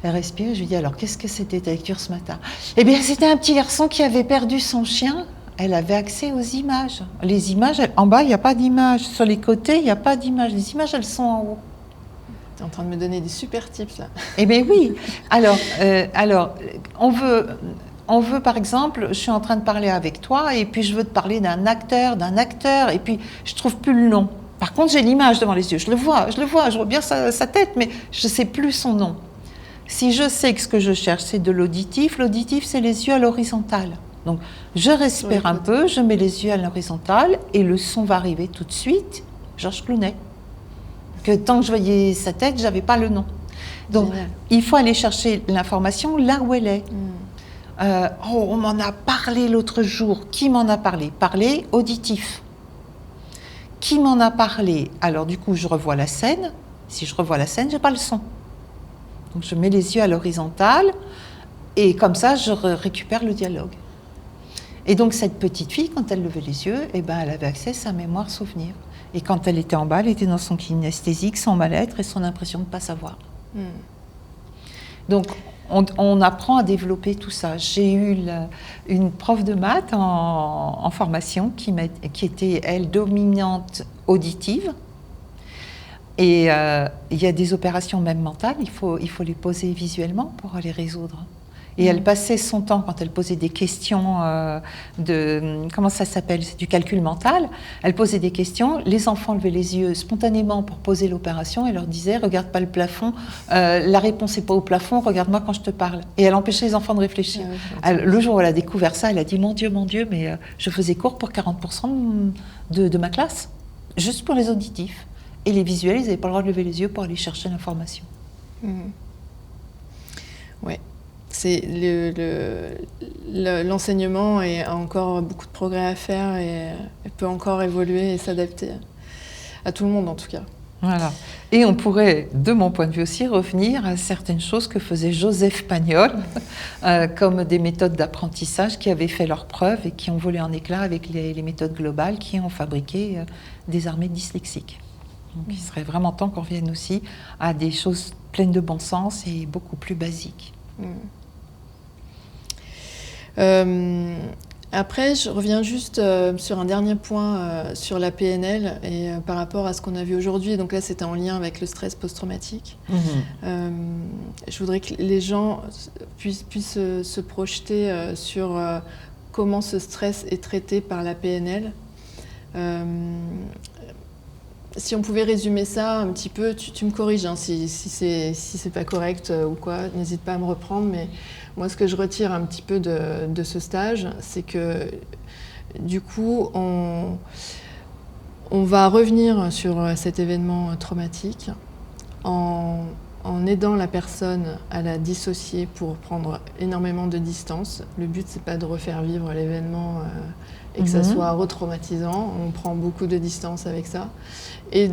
elle respire, et je lui dis, alors, qu'est-ce que c'était ta lecture ce matin? Eh bien, c'était un petit garçon qui avait perdu son chien. Elle avait accès aux images. Les images, en bas, il n'y a pas d'images. Sur les côtés, il n'y a pas d'images. Les images, elles sont en haut. Tu es en train de me donner des super tips, là. Eh bien, oui. Alors, on veut, par exemple, je suis en train de parler avec toi, et puis je veux te parler d'un acteur, et puis je ne trouve plus le nom. Par contre, j'ai l'image devant les yeux, je le vois, je vois bien sa tête, mais je ne sais plus son nom. Si je sais que ce que je cherche, c'est de l'auditif, c'est les yeux à l'horizontale. Donc, je respire un peu, je mets les yeux à l'horizontale, et le son va arriver tout de suite, Georges Clooney. Que tant que je voyais sa tête, je n'avais pas le nom. Donc, il faut aller chercher l'information là où elle est. On m'en a parlé l'autre jour. Qui m'en a parlé? Parler auditif. Qui m'en a parlé? Alors du coup, je revois la scène. Si je revois la scène, je n'ai pas le son. Donc je mets les yeux à l'horizontale et comme ça, je récupère le dialogue. Et donc cette petite fille, quand elle levait les yeux, elle avait accès à sa mémoire souvenir. Et quand elle était en bas, elle était dans son kinesthésique, son mal-être et son impression de ne pas savoir. Donc, on apprend à développer tout ça. J'ai eu une prof de maths en formation qui était, elle, dominante auditive. Et il y a des opérations même mentales, il faut les poser visuellement pour les résoudre. Et elle passait son temps, quand elle posait des questions comment ça s'appelle, c'est du calcul mental, elle posait des questions, les enfants levaient les yeux spontanément pour poser l'opération et leur disait, regarde pas le plafond, la réponse n'est pas au plafond, regarde-moi quand je te parle. Et elle empêchait les enfants de réfléchir. Le jour où elle a découvert ça, elle a dit, mon Dieu, mais je faisais cours pour 40% de ma classe, juste pour les auditifs. Et les visuels, ils n'avaient pas le droit de lever les yeux pour aller chercher l'information. Ouais. L'enseignement a encore beaucoup de progrès à faire et peut encore évoluer et s'adapter à tout le monde en tout cas. Voilà. Et on pourrait, de mon point de vue aussi, revenir à certaines choses que faisait Joseph Pagnol, comme des méthodes d'apprentissage qui avaient fait leurs preuves et qui ont volé en éclats avec les méthodes globales qui ont fabriqué des armées de dyslexiques. Donc il serait vraiment temps qu'on revienne aussi à des choses pleines de bon sens et beaucoup plus basiques. Après, je reviens juste sur un dernier point sur la PNL et par rapport à ce qu'on a vu aujourd'hui. Donc là, c'était en lien avec le stress post-traumatique. Je voudrais que les gens puissent se projeter sur comment ce stress est traité par la PNL. Si on pouvait résumer ça un petit peu, tu me corriges hein, si c'est pas correct ou quoi, n'hésite pas à me reprendre. Mais moi, ce que je retire un petit peu de ce stage, c'est que du coup, on va revenir sur cet événement traumatique en aidant la personne à la dissocier pour prendre énormément de distance. Le but, c'est pas de refaire vivre l'événement et que ça soit retraumatisant. On prend beaucoup de distance avec ça. Et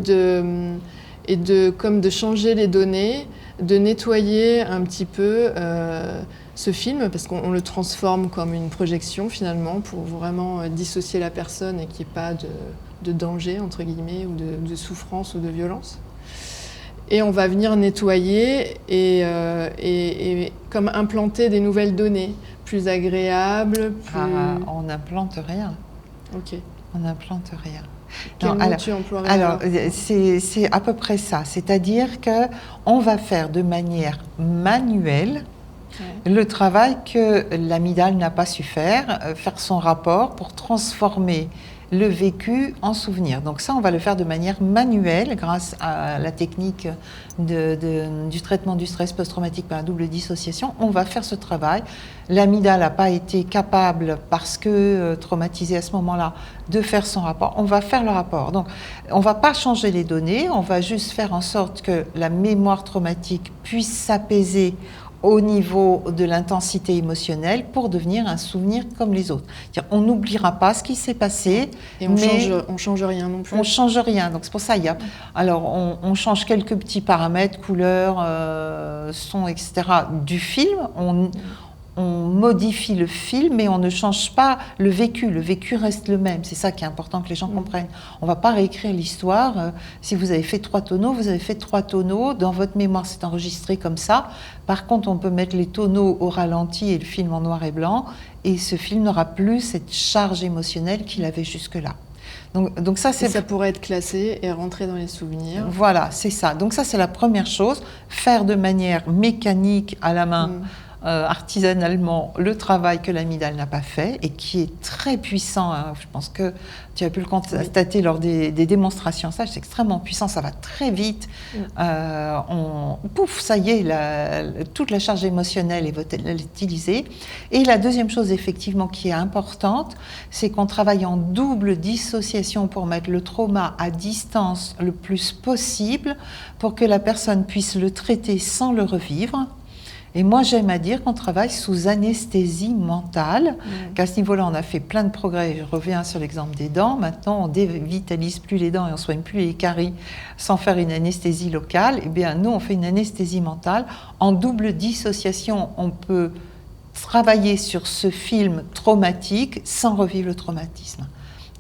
comme de changer les données, de nettoyer un petit peu ce film, parce qu'on le transforme comme une projection finalement, pour vraiment dissocier la personne et qu'il n'y ait pas de danger, entre guillemets, ou de souffrance ou de violence. Et on va venir nettoyer et comme implanter des nouvelles données, plus agréables, plus... On n'implante rien. Ok. On n'implante rien. Quel mot tu emploierais alors c'est à peu près ça. C'est-à-dire qu'on va faire de manière manuelle le travail que l'amygdale n'a pas su faire son rapport pour transformer le vécu en souvenir. Donc ça, on va le faire de manière manuelle grâce à la technique du traitement du stress post-traumatique par la double dissociation. On va faire ce travail. L'amygdale n'a pas été capable, parce que traumatisée à ce moment-là, de faire son rapport. On va faire le rapport. Donc on ne va pas changer les données, on va juste faire en sorte que la mémoire traumatique puisse s'apaiser au niveau de l'intensité émotionnelle pour devenir un souvenir comme les autres. C'est-à-dire, on n'oubliera pas ce qui s'est passé. Et on change rien non plus. On change rien. Donc c'est pour ça on change quelques petits paramètres, couleurs, son, etc. du film. On modifie le film, mais on ne change pas le vécu. Le vécu reste le même. C'est ça qui est important que les gens comprennent. On ne va pas réécrire l'histoire. Si vous avez fait 3 tonneaux, vous avez fait 3 tonneaux. Dans votre mémoire, c'est enregistré comme ça. Par contre, on peut mettre les tonneaux au ralenti et le film en noir et blanc. Et ce film n'aura plus cette charge émotionnelle qu'il avait jusque-là. Donc ça, ça pourrait être classé et rentrer dans les souvenirs. Voilà, c'est ça. Donc ça, c'est la première chose. Faire de manière mécanique, à la main, artisanalement, le travail que l'amygdale n'a pas fait et qui est très puissant. Hein. Je pense que tu as pu le constater lors des démonstrations. Ça, c'est extrêmement puissant, ça va très vite. Ça y est, toute la charge émotionnelle est utilisée. Et la deuxième chose, effectivement, qui est importante, c'est qu'on travaille en double dissociation pour mettre le trauma à distance le plus possible pour que la personne puisse le traiter sans le revivre. Et moi, j'aime à dire qu'on travaille sous anesthésie mentale, qu'à ce niveau-là, on a fait plein de progrès. Je reviens sur l'exemple des dents. Maintenant, on dévitalise plus les dents et on ne soigne plus les caries sans faire une anesthésie locale. Eh bien, nous, on fait une anesthésie mentale. En double dissociation, on peut travailler sur ce film traumatique sans revivre le traumatisme.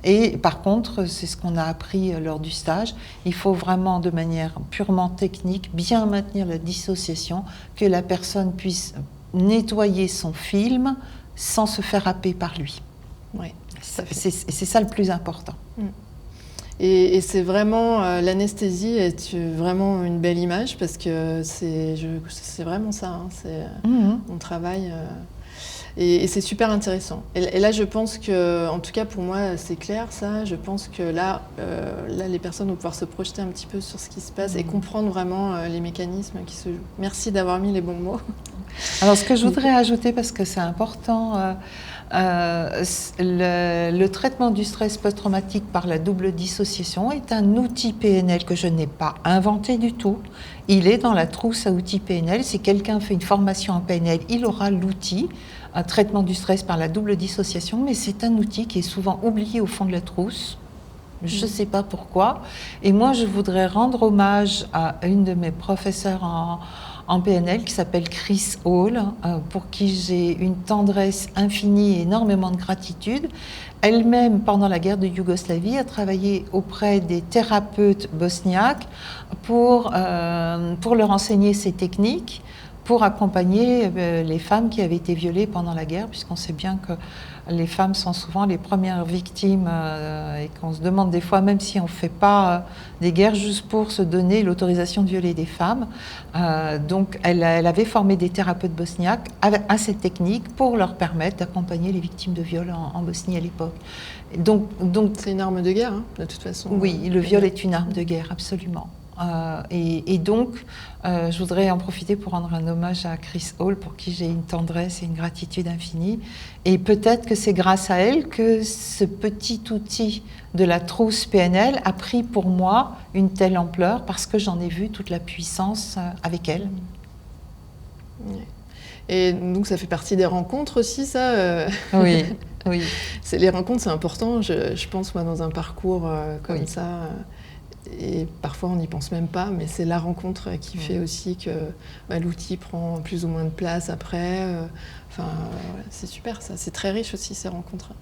Et par contre, c'est ce qu'on a appris lors du stage, il faut vraiment de manière purement technique bien maintenir la dissociation, que la personne puisse nettoyer son film sans se faire happer par lui. Ouais, c'est ça le plus important. Et c'est vraiment, l'anesthésie est vraiment une belle image parce que c'est vraiment ça, hein, on travaille... Et c'est super intéressant. Et là, je pense que, en tout cas pour moi, c'est clair ça. Je pense que là, les personnes vont pouvoir se projeter un petit peu sur ce qui se passe et comprendre vraiment les mécanismes qui se jouent. Merci d'avoir mis les bons mots. Alors, ce que je voudrais ajouter, parce que c'est important, le traitement du stress post-traumatique par la double dissociation est un outil PNL que je n'ai pas inventé du tout. Il est dans la trousse à outils PNL. Si quelqu'un fait une formation en PNL, il aura l'outil. Un traitement du stress par la double dissociation, mais c'est un outil qui est souvent oublié au fond de la trousse. Je ne sais pas pourquoi. Et moi, je voudrais rendre hommage à une de mes professeurs en PNL qui s'appelle Chris Hall, pour qui j'ai une tendresse infinie et énormément de gratitude. Elle-même, pendant la guerre de Yougoslavie, a travaillé auprès des thérapeutes bosniaques pour leur enseigner ces techniques, pour accompagner les femmes qui avaient été violées pendant la guerre, puisqu'on sait bien que les femmes sont souvent les premières victimes et qu'on se demande des fois, même si on ne fait pas des guerres juste pour se donner l'autorisation de violer des femmes. Donc elle avait formé des thérapeutes bosniaques à cette technique pour leur permettre d'accompagner les victimes de viol en Bosnie à l'époque. Donc c'est une arme de guerre, hein, de toute façon. Oui, le viol est une arme de guerre, absolument. Et donc, je voudrais en profiter pour rendre un hommage à Chris Hall, pour qui j'ai une tendresse et une gratitude infinie. Et peut-être que c'est grâce à elle que ce petit outil de la trousse PNL a pris pour moi une telle ampleur, parce que j'en ai vu toute la puissance avec elle. Et donc ça fait partie des rencontres aussi, ça Oui, oui. Les rencontres, c'est important, je pense, moi, dans un parcours comme oui. ça. Et parfois on n'y pense même pas, mais c'est la rencontre qui fait aussi que l'outil prend plus ou moins de place après. C'est super, ça. C'est très riche aussi, ces rencontres.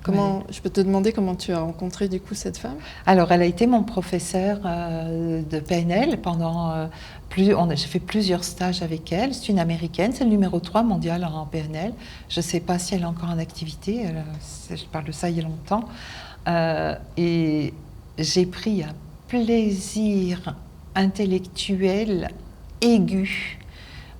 Je peux te demander comment tu as rencontré du coup cette femme ? Alors, elle a été mon professeure de PNL pendant j'ai fait plusieurs stages avec elle. C'est une Américaine, c'est le numéro 3 mondial en PNL. Je ne sais pas si elle est encore en activité, je parle de ça il y a longtemps. Et j'ai pris un plaisir intellectuel aigu.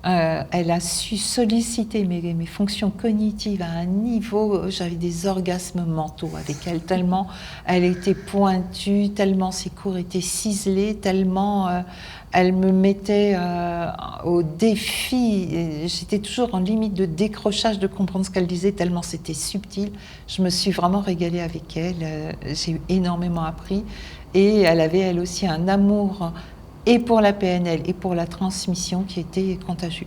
Elle a su solliciter mes fonctions cognitives à un niveau, j'avais des orgasmes mentaux avec elle, tellement elle était pointue, tellement ses cours étaient ciselés, tellement elle me mettait au défi. J'étais toujours en limite de décrochage de comprendre ce qu'elle disait, tellement c'était subtil. Je me suis vraiment régalée avec elle, j'ai énormément appris. Et elle avait, elle aussi, un amour et pour la PNL et pour la transmission qui était contagieux.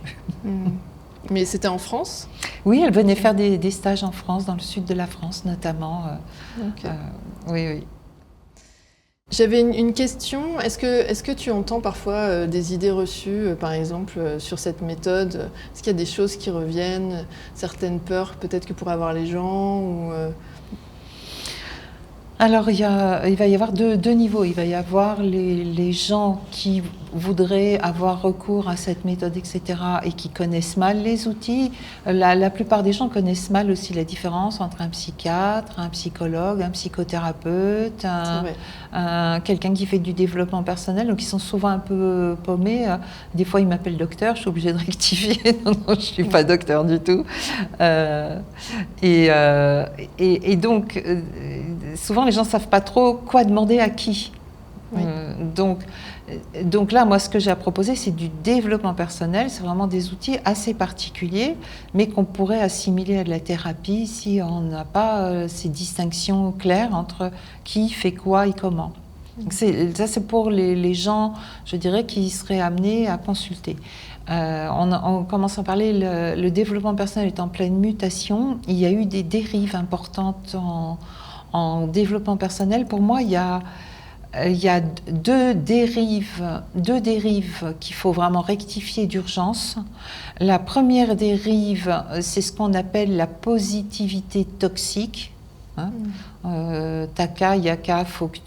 Mais c'était en France ? Oui, elle venait faire des stages en France, dans le sud de la France notamment. Oui. J'avais une question. Est-ce que tu entends parfois des idées reçues, par exemple, sur cette méthode ? Est-ce qu'il y a des choses qui reviennent, certaines peurs peut-être que pourraient avoir les gens ou, Alors, il va y avoir deux niveaux. Il va y avoir les gens qui voudraient avoir recours à cette méthode, etc., et qui connaissent mal les outils. La plupart des gens connaissent mal aussi la différence entre un psychiatre, un psychologue, un psychothérapeute, quelqu'un qui fait du développement personnel. Donc, ils sont souvent un peu paumés. Des fois, ils m'appellent docteur. Je suis obligée de rectifier. Non, je ne suis pas docteur du tout. Et donc, souvent, les gens ne savent pas trop quoi demander à qui. Oui. Donc là, moi, ce que j'ai à proposer, c'est du développement personnel. C'est vraiment des outils assez particuliers, mais qu'on pourrait assimiler à de la thérapie si on n'a pas ces distinctions claires entre qui fait quoi et comment. Donc ça, c'est pour les gens, je dirais, qui seraient amenés à consulter. On commence à parler, le développement personnel est en pleine mutation. Il y a eu des dérives importantes en développement personnel. Pour moi, il y a deux dérives qu'il faut vraiment rectifier d'urgence. La première dérive, c'est ce qu'on appelle la positivité toxique. Taka, yaka, faut que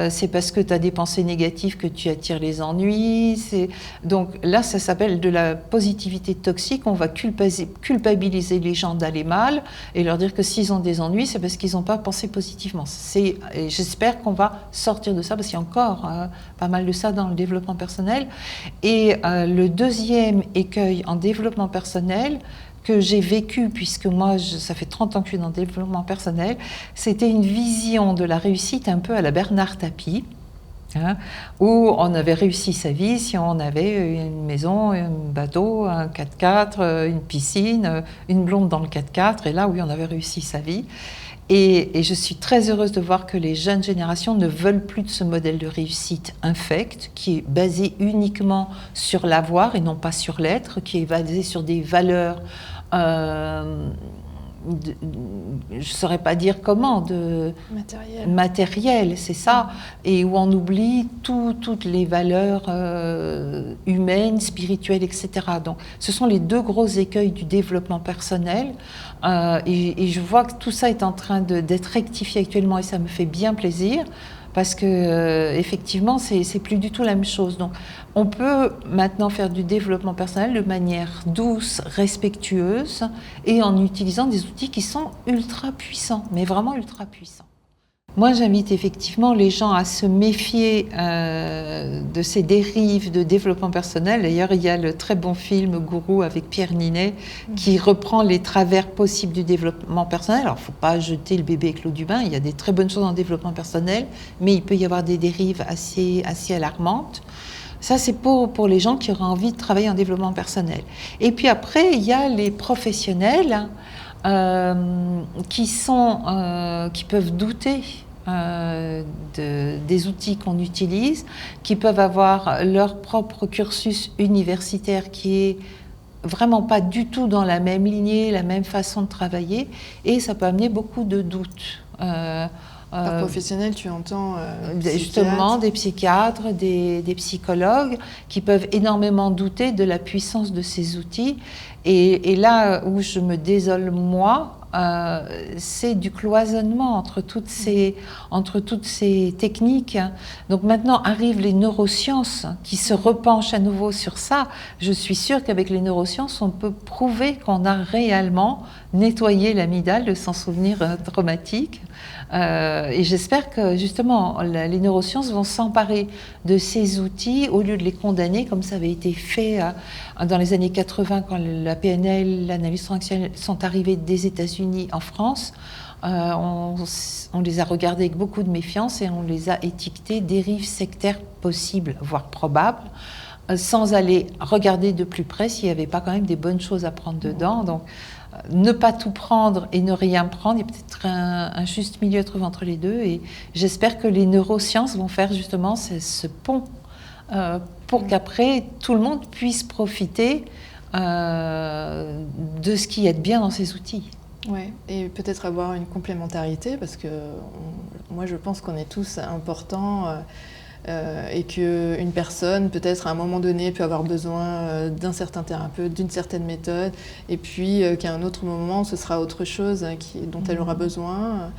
c'est parce que tu as des pensées négatives que tu attires les ennuis. Donc là, ça s'appelle de la positivité toxique. On va culpabiliser les gens d'aller mal et leur dire que s'ils ont des ennuis, c'est parce qu'ils n'ont pas pensé positivement. Et j'espère qu'on va sortir de ça, parce qu'il y a encore pas mal de ça dans le développement personnel. Et le deuxième écueil en développement personnel, que j'ai vécu, puisque moi, ça fait 30 ans que je suis dans le développement personnel, c'était une vision de la réussite un peu à la Bernard Tapie, où on avait réussi sa vie si on avait une maison, un bateau, un 4x4, une piscine, une blonde dans le 4x4, et là, oui, on avait réussi sa vie. Et je suis très heureuse de voir que les jeunes générations ne veulent plus de ce modèle de réussite infect, qui est basé uniquement sur l'avoir et non pas sur l'être, qui est basé sur des valeurs, je ne saurais pas dire comment, matérielles, c'est ça, et où on oublie toutes les valeurs humaines, spirituelles, etc. Donc, ce sont les deux gros écueils du développement personnel. Et je vois que tout ça est en train d'être rectifié actuellement, et ça me fait bien plaisir, parce que effectivement, c'est plus du tout la même chose. Donc, on peut maintenant faire du développement personnel de manière douce, respectueuse, et en utilisant des outils qui sont ultra puissants, mais vraiment ultra puissants. Moi, j'invite effectivement les gens à se méfier de ces dérives de développement personnel. D'ailleurs, il y a le très bon film Gourou avec Pierre Ninet qui reprend les travers possibles du développement personnel. Alors, il ne faut pas jeter le bébé avec l'eau du bain. Il y a des très bonnes choses en développement personnel, mais il peut y avoir des dérives assez alarmantes. Ça, c'est pour les gens qui auraient envie de travailler en développement personnel. Et puis après, il y a les professionnels qui peuvent douter des outils qu'on utilise, qui peuvent avoir leur propre cursus universitaire qui est vraiment pas du tout dans la même lignée, la même façon de travailler, et ça peut amener beaucoup de doutes. Par professionnel, tu entends justement des psychiatres, des psychologues qui peuvent énormément douter de la puissance de ces outils. Et là où je me désole, moi, c'est du cloisonnement entre toutes ces techniques. Donc maintenant arrivent les neurosciences qui se repenchent à nouveau sur ça. Je suis sûre qu'avec les neurosciences, on peut prouver qu'on a réellement nettoyé l'amygdale de son souvenir traumatique. Et j'espère que justement les neurosciences vont s'emparer de ces outils au lieu de les condamner comme ça avait été fait dans les années 80 quand la PNL, l'analyse transactionnelle sont arrivées des États-Unis en France. On les a regardés avec beaucoup de méfiance et on les a étiquetés dérives sectaires possibles, voire probables, sans aller regarder de plus près s'il n'y avait pas quand même des bonnes choses à prendre dedans. Donc, ne pas tout prendre et ne rien prendre, il y a peut-être un juste milieu à trouver entre les deux. Et j'espère que les neurosciences vont faire justement ce pont pour qu'après tout le monde puisse profiter de ce qu'il y a de bien dans ces outils. Ouais, et peut-être avoir une complémentarité, parce que moi je pense qu'on est tous importants et qu'une personne peut-être à un moment donné peut avoir besoin d'un certain thérapeute, d'une certaine méthode, et puis qu'à un autre moment ce sera autre chose dont elle aura besoin,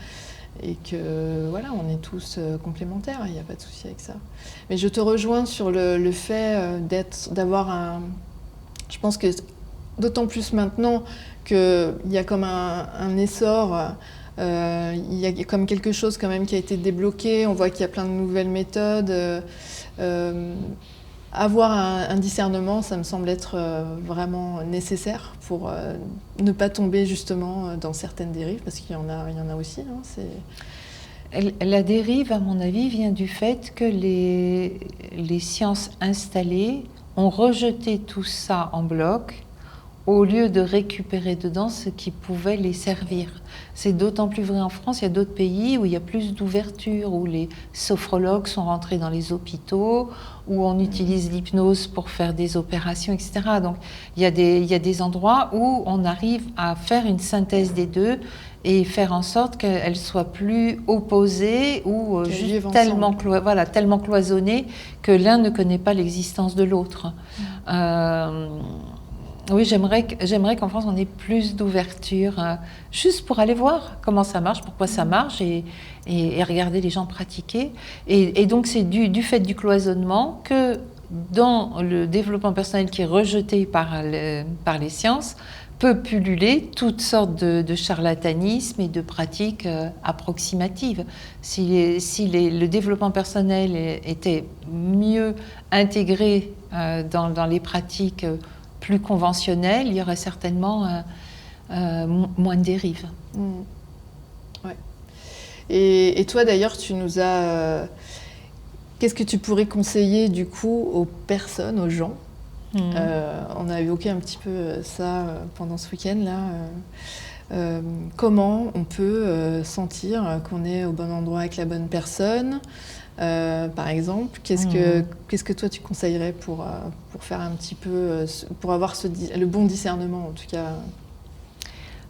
et que voilà, on est tous complémentaires, il n'y a pas de souci avec ça. Mais je te rejoins sur le fait d'avoir un... Je pense que d'autant plus maintenant qu'il y a comme un essor, il y a comme quelque chose quand même qui a été débloqué, on voit qu'il y a plein de nouvelles méthodes. Avoir un discernement, ça me semble être vraiment nécessaire pour ne pas tomber justement dans certaines dérives, parce qu'il y en a aussi. Hein, la dérive, à mon avis, vient du fait que les sciences installées ont rejeté tout ça en bloc, au lieu de récupérer dedans ce qui pouvait les servir. C'est d'autant plus vrai en France, il y a d'autres pays où il y a plus d'ouverture, où les sophrologues sont rentrés dans les hôpitaux, où on utilise l'hypnose pour faire des opérations, etc. Donc il y a des endroits où on arrive à faire une synthèse des deux et faire en sorte qu'elles soient plus opposées ou juste tellement cloisonnées que l'un ne connaît pas l'existence de l'autre. Oui, j'aimerais qu'en France, on ait plus d'ouverture, juste pour aller voir comment ça marche, pourquoi ça marche, et regarder les gens pratiquer. Et donc, c'est du fait du cloisonnement que dans le développement personnel qui est rejeté par les sciences, peut pulluler toutes sortes de charlatanisme et de pratiques approximatives. Si le développement personnel était mieux intégré dans les pratiques plus conventionnelles, il y aurait certainement moins de dérives. Ouais. Et toi d'ailleurs, tu nous as... qu'est-ce que tu pourrais conseiller du coup aux personnes, aux gens ? On a évoqué un petit peu ça pendant ce week-end-là. Comment on peut sentir qu'on est au bon endroit avec la bonne personne, par exemple. Qu'est-ce que toi tu conseillerais pour faire un petit peu, pour avoir le bon discernement en tout cas?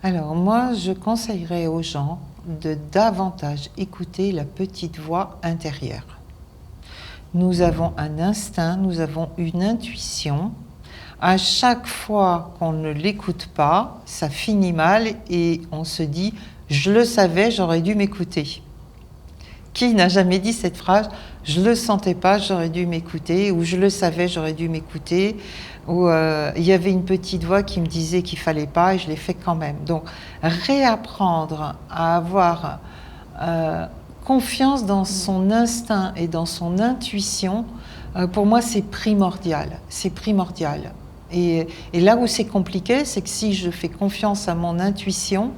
Alors moi, je conseillerais aux gens de davantage écouter la petite voix intérieure. Nous avons un instinct, nous avons une intuition. À chaque fois qu'on ne l'écoute pas, ça finit mal et on se dit « je le savais, j'aurais dû m'écouter ». Qui n'a jamais dit cette phrase? Je ne le sentais pas, j'aurais dû m'écouter, ou je le savais, j'aurais dû m'écouter, ou il y avait une petite voix qui me disait qu'il ne fallait pas et je l'ai fait quand même. Donc réapprendre à avoir confiance dans son instinct et dans son intuition, pour moi c'est primordial, c'est primordial. Et là où c'est compliqué, c'est que si je fais confiance à mon intuition,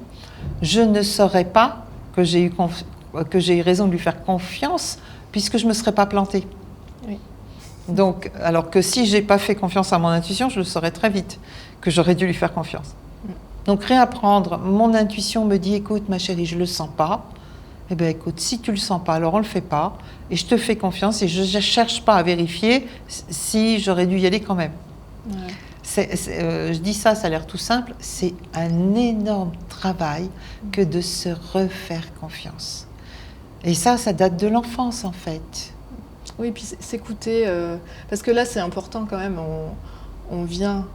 je ne saurais pas que j'ai eu raison de lui faire confiance, puisque je ne me serais pas plantée. Oui. Donc, alors que si je n'ai pas fait confiance à mon intuition, je le saurais très vite, que j'aurais dû lui faire confiance. Donc réapprendre, mon intuition me dit, écoute ma chérie, je ne le sens pas. Eh bien écoute, si tu ne le sens pas, alors on ne le fait pas, et je te fais confiance, et je ne cherche pas à vérifier si j'aurais dû y aller quand même. Ouais. Je dis ça a l'air tout simple, c'est un énorme travail que de se refaire confiance. Et ça date de l'enfance en fait. Oui, puis s'écouter, parce que là c'est important quand même, on vient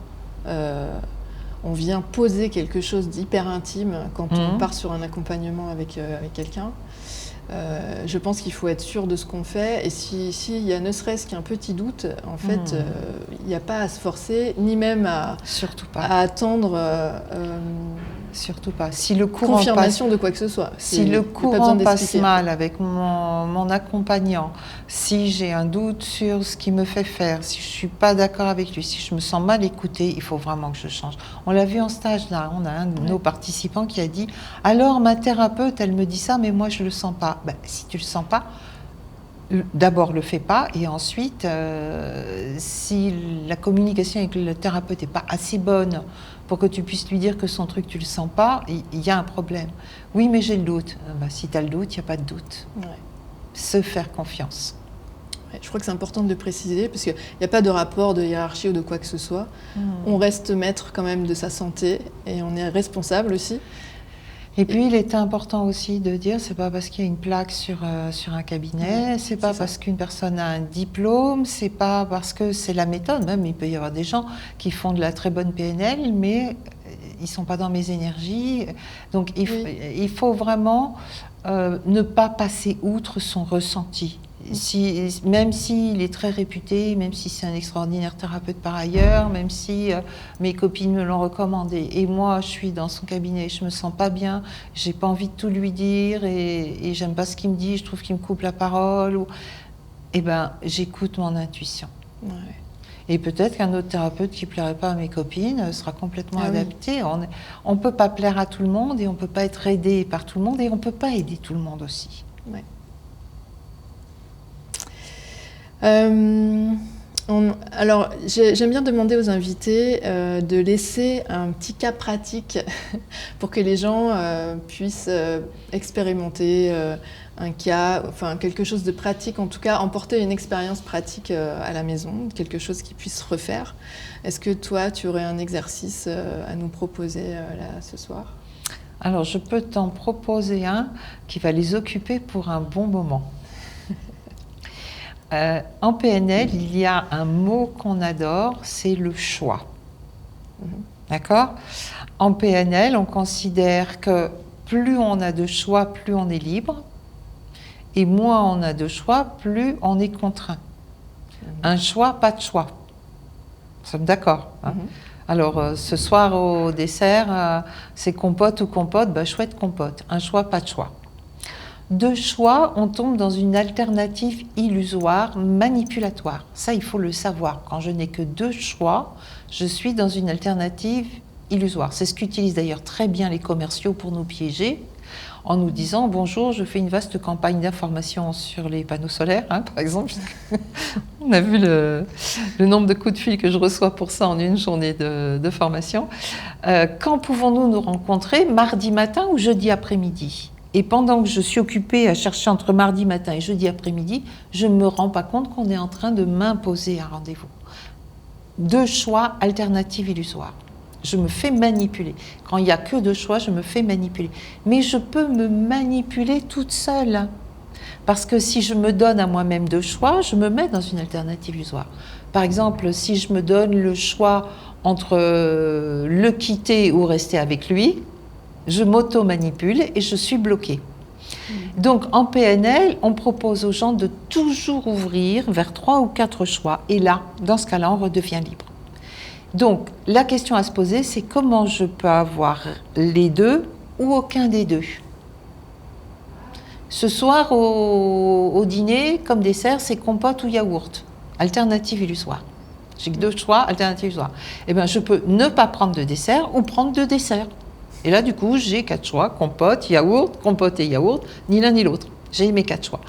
poser quelque chose d'hyper intime quand on part sur un accompagnement avec quelqu'un. Je pense qu'il faut être sûr de ce qu'on fait, et s'il y a ne serait-ce qu'un petit doute, en fait, il n'y a pas à se forcer, ni même à attendre surtout pas. Si le courant confirmation de quoi que ce soit. Si le courant passe mal avec mon accompagnant, si j'ai un doute sur ce qu'il me fait faire, si je ne suis pas d'accord avec lui, si je me sens mal écoutée, il faut vraiment que je change. On l'a vu en stage, là, on a un de nos participants qui a dit « Alors, ma thérapeute, elle me dit ça, mais moi, je ne le sens pas. » Ben, si tu ne le sens pas, d'abord, le fais pas, et ensuite, si la communication avec le thérapeute n'est pas assez bonne pour que tu puisses lui dire que son truc, tu le sens pas, il y a un problème. Oui, mais j'ai le doute. Ben, si tu as le doute, il n'y a pas de doute. Ouais. Se faire confiance. Ouais, je crois que c'est important de le préciser, parce qu'il n'y a pas de rapport de hiérarchie ou de quoi que ce soit. On reste maître quand même de sa santé, et on est responsable aussi. Et puis, il était important aussi de dire, c'est pas parce qu'il y a une plaque sur un cabinet, c'est pas parce qu'une personne a un diplôme, c'est pas parce que c'est la méthode. Même, il peut y avoir des gens qui font de la très bonne PNL, mais ils sont pas dans mes énergies. Donc, il faut vraiment ne pas passer outre son ressenti. Même s'il est très réputé, même si c'est un extraordinaire thérapeute par ailleurs, même si mes copines me l'ont recommandé, et moi je suis dans son cabinet, je me sens pas bien, j'ai pas envie de tout lui dire, et j'aime pas ce qu'il me dit, je trouve qu'il me coupe la parole, eh ben j'écoute mon intuition. Ouais. Et peut-être qu'un autre thérapeute qui plairait pas à mes copines sera complètement adapté. On peut pas plaire à tout le monde, et on peut pas être aidé par tout le monde, et on peut pas aider tout le monde aussi. Ouais. Alors, j'aime bien demander aux invités de laisser un petit cas pratique pour que les gens puissent expérimenter un cas, enfin quelque chose de pratique, en tout cas emporter une expérience pratique à la maison, quelque chose qu'ils puissent refaire. Est-ce que toi, tu aurais un exercice à nous proposer là ce soir ? Alors, je peux t'en proposer un qui va les occuper pour un bon moment. En PNL, il y a un mot qu'on adore, c'est le choix. D'accord ? En PNL, on considère que plus on a de choix, plus on est libre, et moins on a de choix, plus on est contraint. Un choix, pas de choix. Nous sommes d'accord, hein ? Alors, ce soir au dessert, c'est compote ou compote, bah, chouette compote. Un choix, pas de choix. De choix, on tombe dans une alternative illusoire, manipulatoire. Ça, il faut le savoir. Quand je n'ai que 2 choix, je suis dans une alternative illusoire. C'est ce qu'utilisent d'ailleurs très bien les commerciaux pour nous piéger, en nous disant « Bonjour, je fais une vaste campagne d'information sur les panneaux solaires, hein, par exemple. » On a vu le nombre de coups de fil que je reçois pour ça en une journée de formation. Quand pouvons-nous nous rencontrer ? Mardi matin ou jeudi après-midi ? Et pendant que je suis occupée à chercher entre mardi matin et jeudi après-midi, je ne me rends pas compte qu'on est en train de m'imposer un rendez-vous. 2 choix, alternatives illusoires. Je me fais manipuler. Quand il n'y a que 2 choix, je me fais manipuler. Mais je peux me manipuler toute seule. Parce que si je me donne à moi-même 2 choix, je me mets dans une alternative illusoire. Par exemple, si je me donne le choix entre le quitter ou rester avec lui, je m'auto-manipule et je suis bloquée. Donc en PNL, on propose aux gens de toujours ouvrir vers 3 ou 4 choix. Et là, dans ce cas-là, on redevient libre. Donc la question à se poser, c'est comment je peux avoir les deux ou aucun des deux. Ce soir, au dîner, comme dessert, c'est compote ou yaourt. Alternative illusoire. J'ai que 2 choix, alternative illusoire. Eh bien, je peux ne pas prendre de dessert ou prendre 2 desserts. Et là, du coup, j'ai 4 choix, compote et yaourt, ni l'un ni l'autre. J'ai mes 4 choix.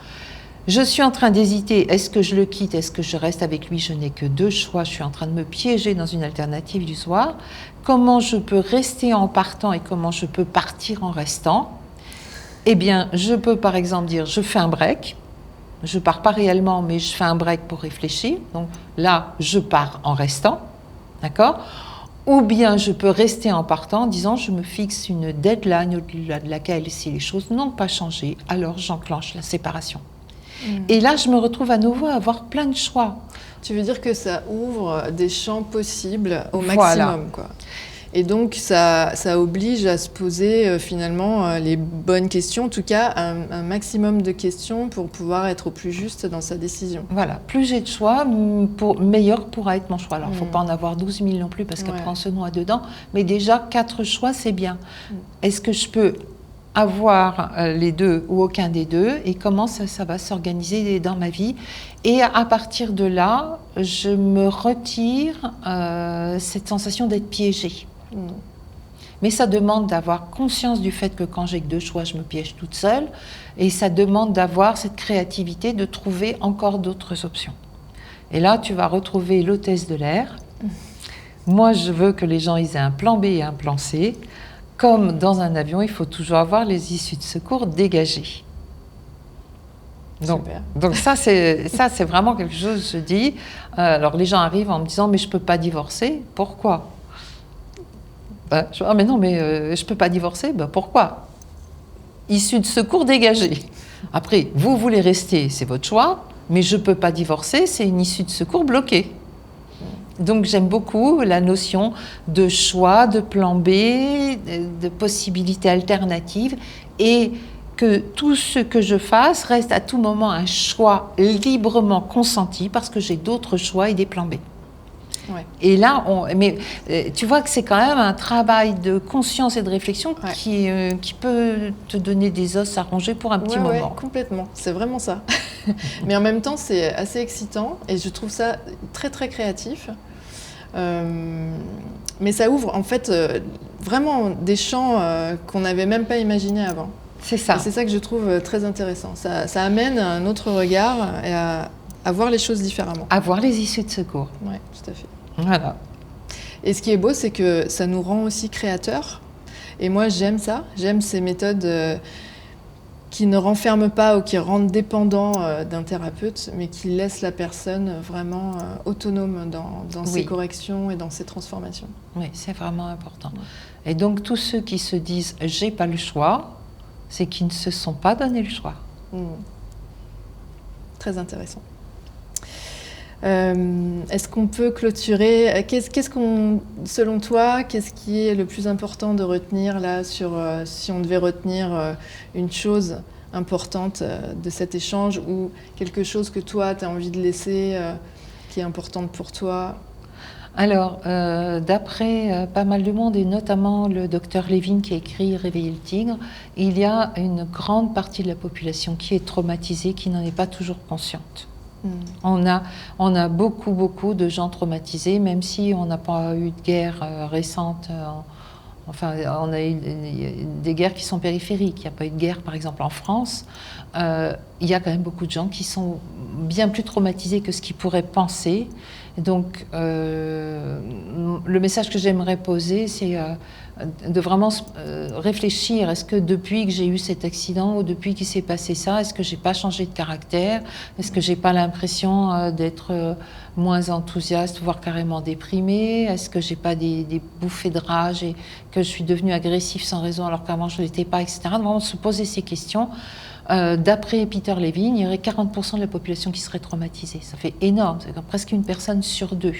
Je suis en train d'hésiter, est-ce que je le quitte, est-ce que je reste avec lui? Je n'ai que 2 choix, je suis en train de me piéger dans une alternative illusoire. Comment je peux rester en partant et comment je peux partir en restant? Eh bien, je peux par exemple dire, je fais un break. Je ne pars pas réellement, mais je fais un break pour réfléchir. Donc là, je pars en restant. D'accord? Ou bien je peux rester en partant en disant, je me fixe une deadline au-delà de laquelle, si les choses n'ont pas changé, alors j'enclenche la séparation. Et là, je me retrouve à nouveau à avoir plein de choix. Tu veux dire que ça ouvre des champs possibles au maximum, Voilà. quoi. Et donc, ça oblige à se poser finalement les bonnes questions, en tout cas un maximum de questions pour pouvoir être au plus juste dans sa décision. Voilà, plus j'ai de choix, meilleur pourra être mon choix. Alors, il ne faut pas en avoir 12 000 non plus, parce qu'après on se noie dedans. Mais déjà, 4 choix, c'est bien. Est-ce que je peux avoir les deux ou aucun des deux, et comment ça va s'organiser dans ma vie? Et à partir de là, je me retire cette sensation d'être piégée. Mais ça demande d'avoir conscience du fait que quand j'ai que 2 choix, je me piège toute seule, et ça demande d'avoir cette créativité de trouver encore d'autres options. Et là, tu vas retrouver l'hôtesse de l'air. Moi, je veux que les gens aient un plan B et un plan C. Comme dans un avion, il faut toujours avoir les issues de secours dégagées. Donc ça, c'est vraiment quelque chose, je dis. Alors les gens arrivent en me disant, mais je ne peux pas divorcer. Pourquoi? Mais non, mais je ne peux pas divorcer. Pourquoi? Issue de secours dégagée. Après, vous voulez rester, c'est votre choix, mais je ne peux pas divorcer, c'est une issue de secours bloquée. Donc j'aime beaucoup la notion de choix, de plan B, de possibilités alternatives, et que tout ce que je fasse reste à tout moment un choix librement consenti, parce que j'ai d'autres choix et des plans B. Ouais. Et là, tu vois que c'est quand même un travail de conscience et de réflexion qui peut te donner des os à ronger pour un petit moment. Oui, complètement. C'est vraiment ça. Mais en même temps, c'est assez excitant et je trouve ça très, très créatif. Mais ça ouvre en fait vraiment des champs qu'on n'avait même pas imaginés avant. C'est ça. Et c'est ça que je trouve très intéressant. Ça amène un autre regard et à voir les choses différemment. À voir les issues de secours. Oui, tout à fait. Voilà. Et ce qui est beau, c'est que ça nous rend aussi créateurs. Et moi, j'aime ça. J'aime ces méthodes qui ne renferment pas ou qui rendent dépendant d'un thérapeute, mais qui laissent la personne vraiment autonome dans ses corrections et dans ses transformations. Oui, c'est vraiment important. Et donc, tous ceux qui se disent « j'ai pas le choix », c'est qu'ils ne se sont pas donné le choix. Très intéressant. Est-ce qu'on peut clôturer? Selon toi, qu'est-ce qui est le plus important de retenir là si on devait retenir une chose importante de cet échange ou quelque chose que toi, tu as envie de laisser qui est importante pour toi? Alors, d'après pas mal de monde, et notamment le docteur Levine qui a écrit « Réveiller le tigre », il y a une grande partie de la population qui est traumatisée, qui n'en est pas toujours consciente. On a beaucoup de gens traumatisés, même si on n'a pas eu de guerre récente. On a eu des guerres qui sont périphériques. Il n'y a pas eu de guerre, par exemple, en France. Il y a quand même beaucoup de gens qui sont bien plus traumatisés que ce qu'ils pourraient penser. Donc, le message que j'aimerais poser, c'est de vraiment réfléchir. Est-ce que depuis que j'ai eu cet accident ou depuis qu'il s'est passé ça, est-ce que j'ai pas changé de caractère? Est-ce que j'ai pas l'impression d'être moins enthousiaste, voire carrément déprimée? Est-ce que j'ai pas des bouffées de rage et que je suis devenue agressive sans raison alors qu'avant je l'étais pas, etc. Donc, vraiment se poser ces questions. D'après Peter Levine, il y aurait 40% de la population qui serait traumatisée. Ça fait énorme, c'est presque une personne sur 2. Ouais.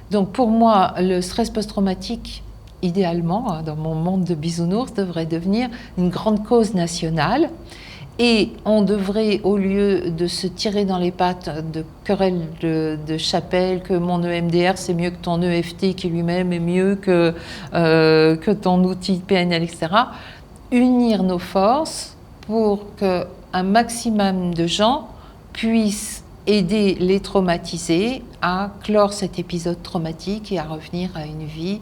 Donc pour moi, le stress post-traumatique, idéalement, dans mon monde de bisounours, devrait devenir une grande cause nationale. Et on devrait, au lieu de se tirer dans les pattes de querelles de chapelle, que mon EMDR c'est mieux que ton EFT qui lui-même est mieux que ton outil PNL, etc., unir nos forces pour qu'un maximum de gens puissent aider les traumatisés à clore cet épisode traumatique et à revenir à une vie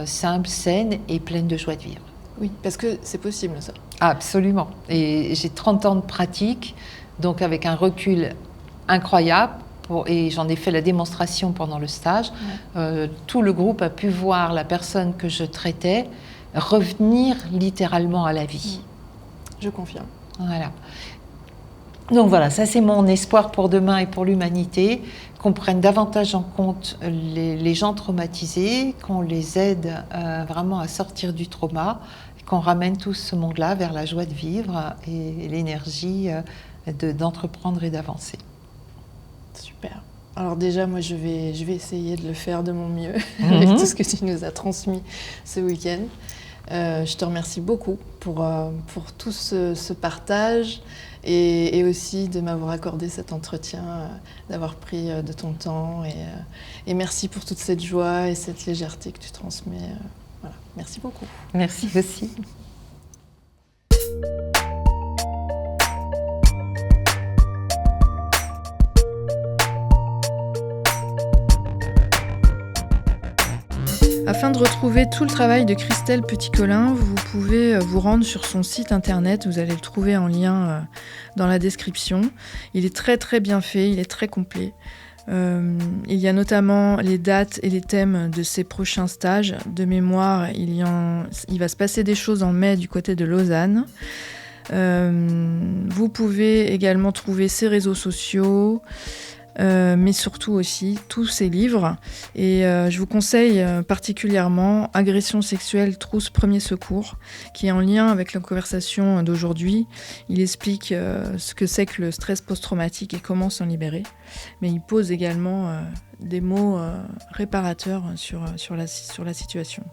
simple, saine et pleine de joie de vivre. Oui, parce que c'est possible ça. Absolument. Et j'ai 30 ans de pratique, donc avec un recul incroyable, et j'en ai fait la démonstration pendant le stage. Ouais. Tout le groupe a pu voir la personne que je traitais revenir littéralement à la vie. Je confirme. Voilà. Donc voilà, ça c'est mon espoir pour demain et pour l'humanité, qu'on prenne davantage en compte les gens traumatisés, qu'on les aide vraiment à sortir du trauma, qu'on ramène tout ce monde-là vers la joie de vivre et l'énergie d'entreprendre et d'avancer. Super. Alors déjà, moi, je vais essayer de le faire de mon mieux avec tout ce que tu nous as transmis ce week-end. Je te remercie beaucoup pour tout ce partage et aussi de m'avoir accordé cet entretien, d'avoir pris de ton temps et merci pour toute cette joie et cette légèreté que tu transmets. Voilà. Merci beaucoup. Merci aussi. Afin de retrouver tout le travail de Christelle Petit-Colin, vous pouvez vous rendre sur son site internet, vous allez le trouver en lien dans la description. Il est très très bien fait, il est très complet. Il y a notamment les dates et les thèmes de ses prochains stages. De mémoire, il va se passer des choses en mai du côté de Lausanne. Vous pouvez également trouver ses réseaux sociaux, mais surtout aussi tous ses livres. Et je vous conseille particulièrement Agression sexuelle, trousse premier secours, qui est en lien avec la conversation d'aujourd'hui. Il explique ce que c'est que le stress post-traumatique et comment s'en libérer. Mais il pose également des mots réparateurs sur la situation.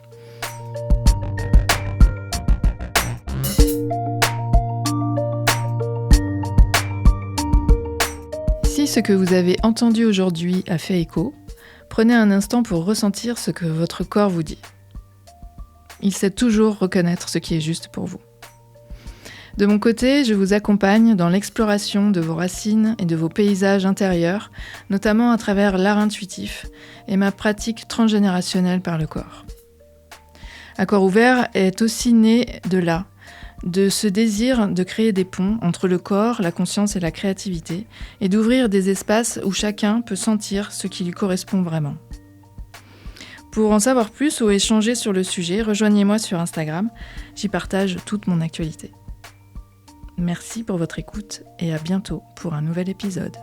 Si ce que vous avez entendu aujourd'hui a fait écho, prenez un instant pour ressentir ce que votre corps vous dit. Il sait toujours reconnaître ce qui est juste pour vous. De mon côté, je vous accompagne dans l'exploration de vos racines et de vos paysages intérieurs, notamment à travers l'art intuitif et ma pratique transgénérationnelle par le corps. À corps ouvert est aussi né de là, de ce désir de créer des ponts entre le corps, la conscience et la créativité, et d'ouvrir des espaces où chacun peut sentir ce qui lui correspond vraiment. Pour en savoir plus ou échanger sur le sujet, rejoignez-moi sur Instagram, j'y partage toute mon actualité. Merci pour votre écoute et à bientôt pour un nouvel épisode.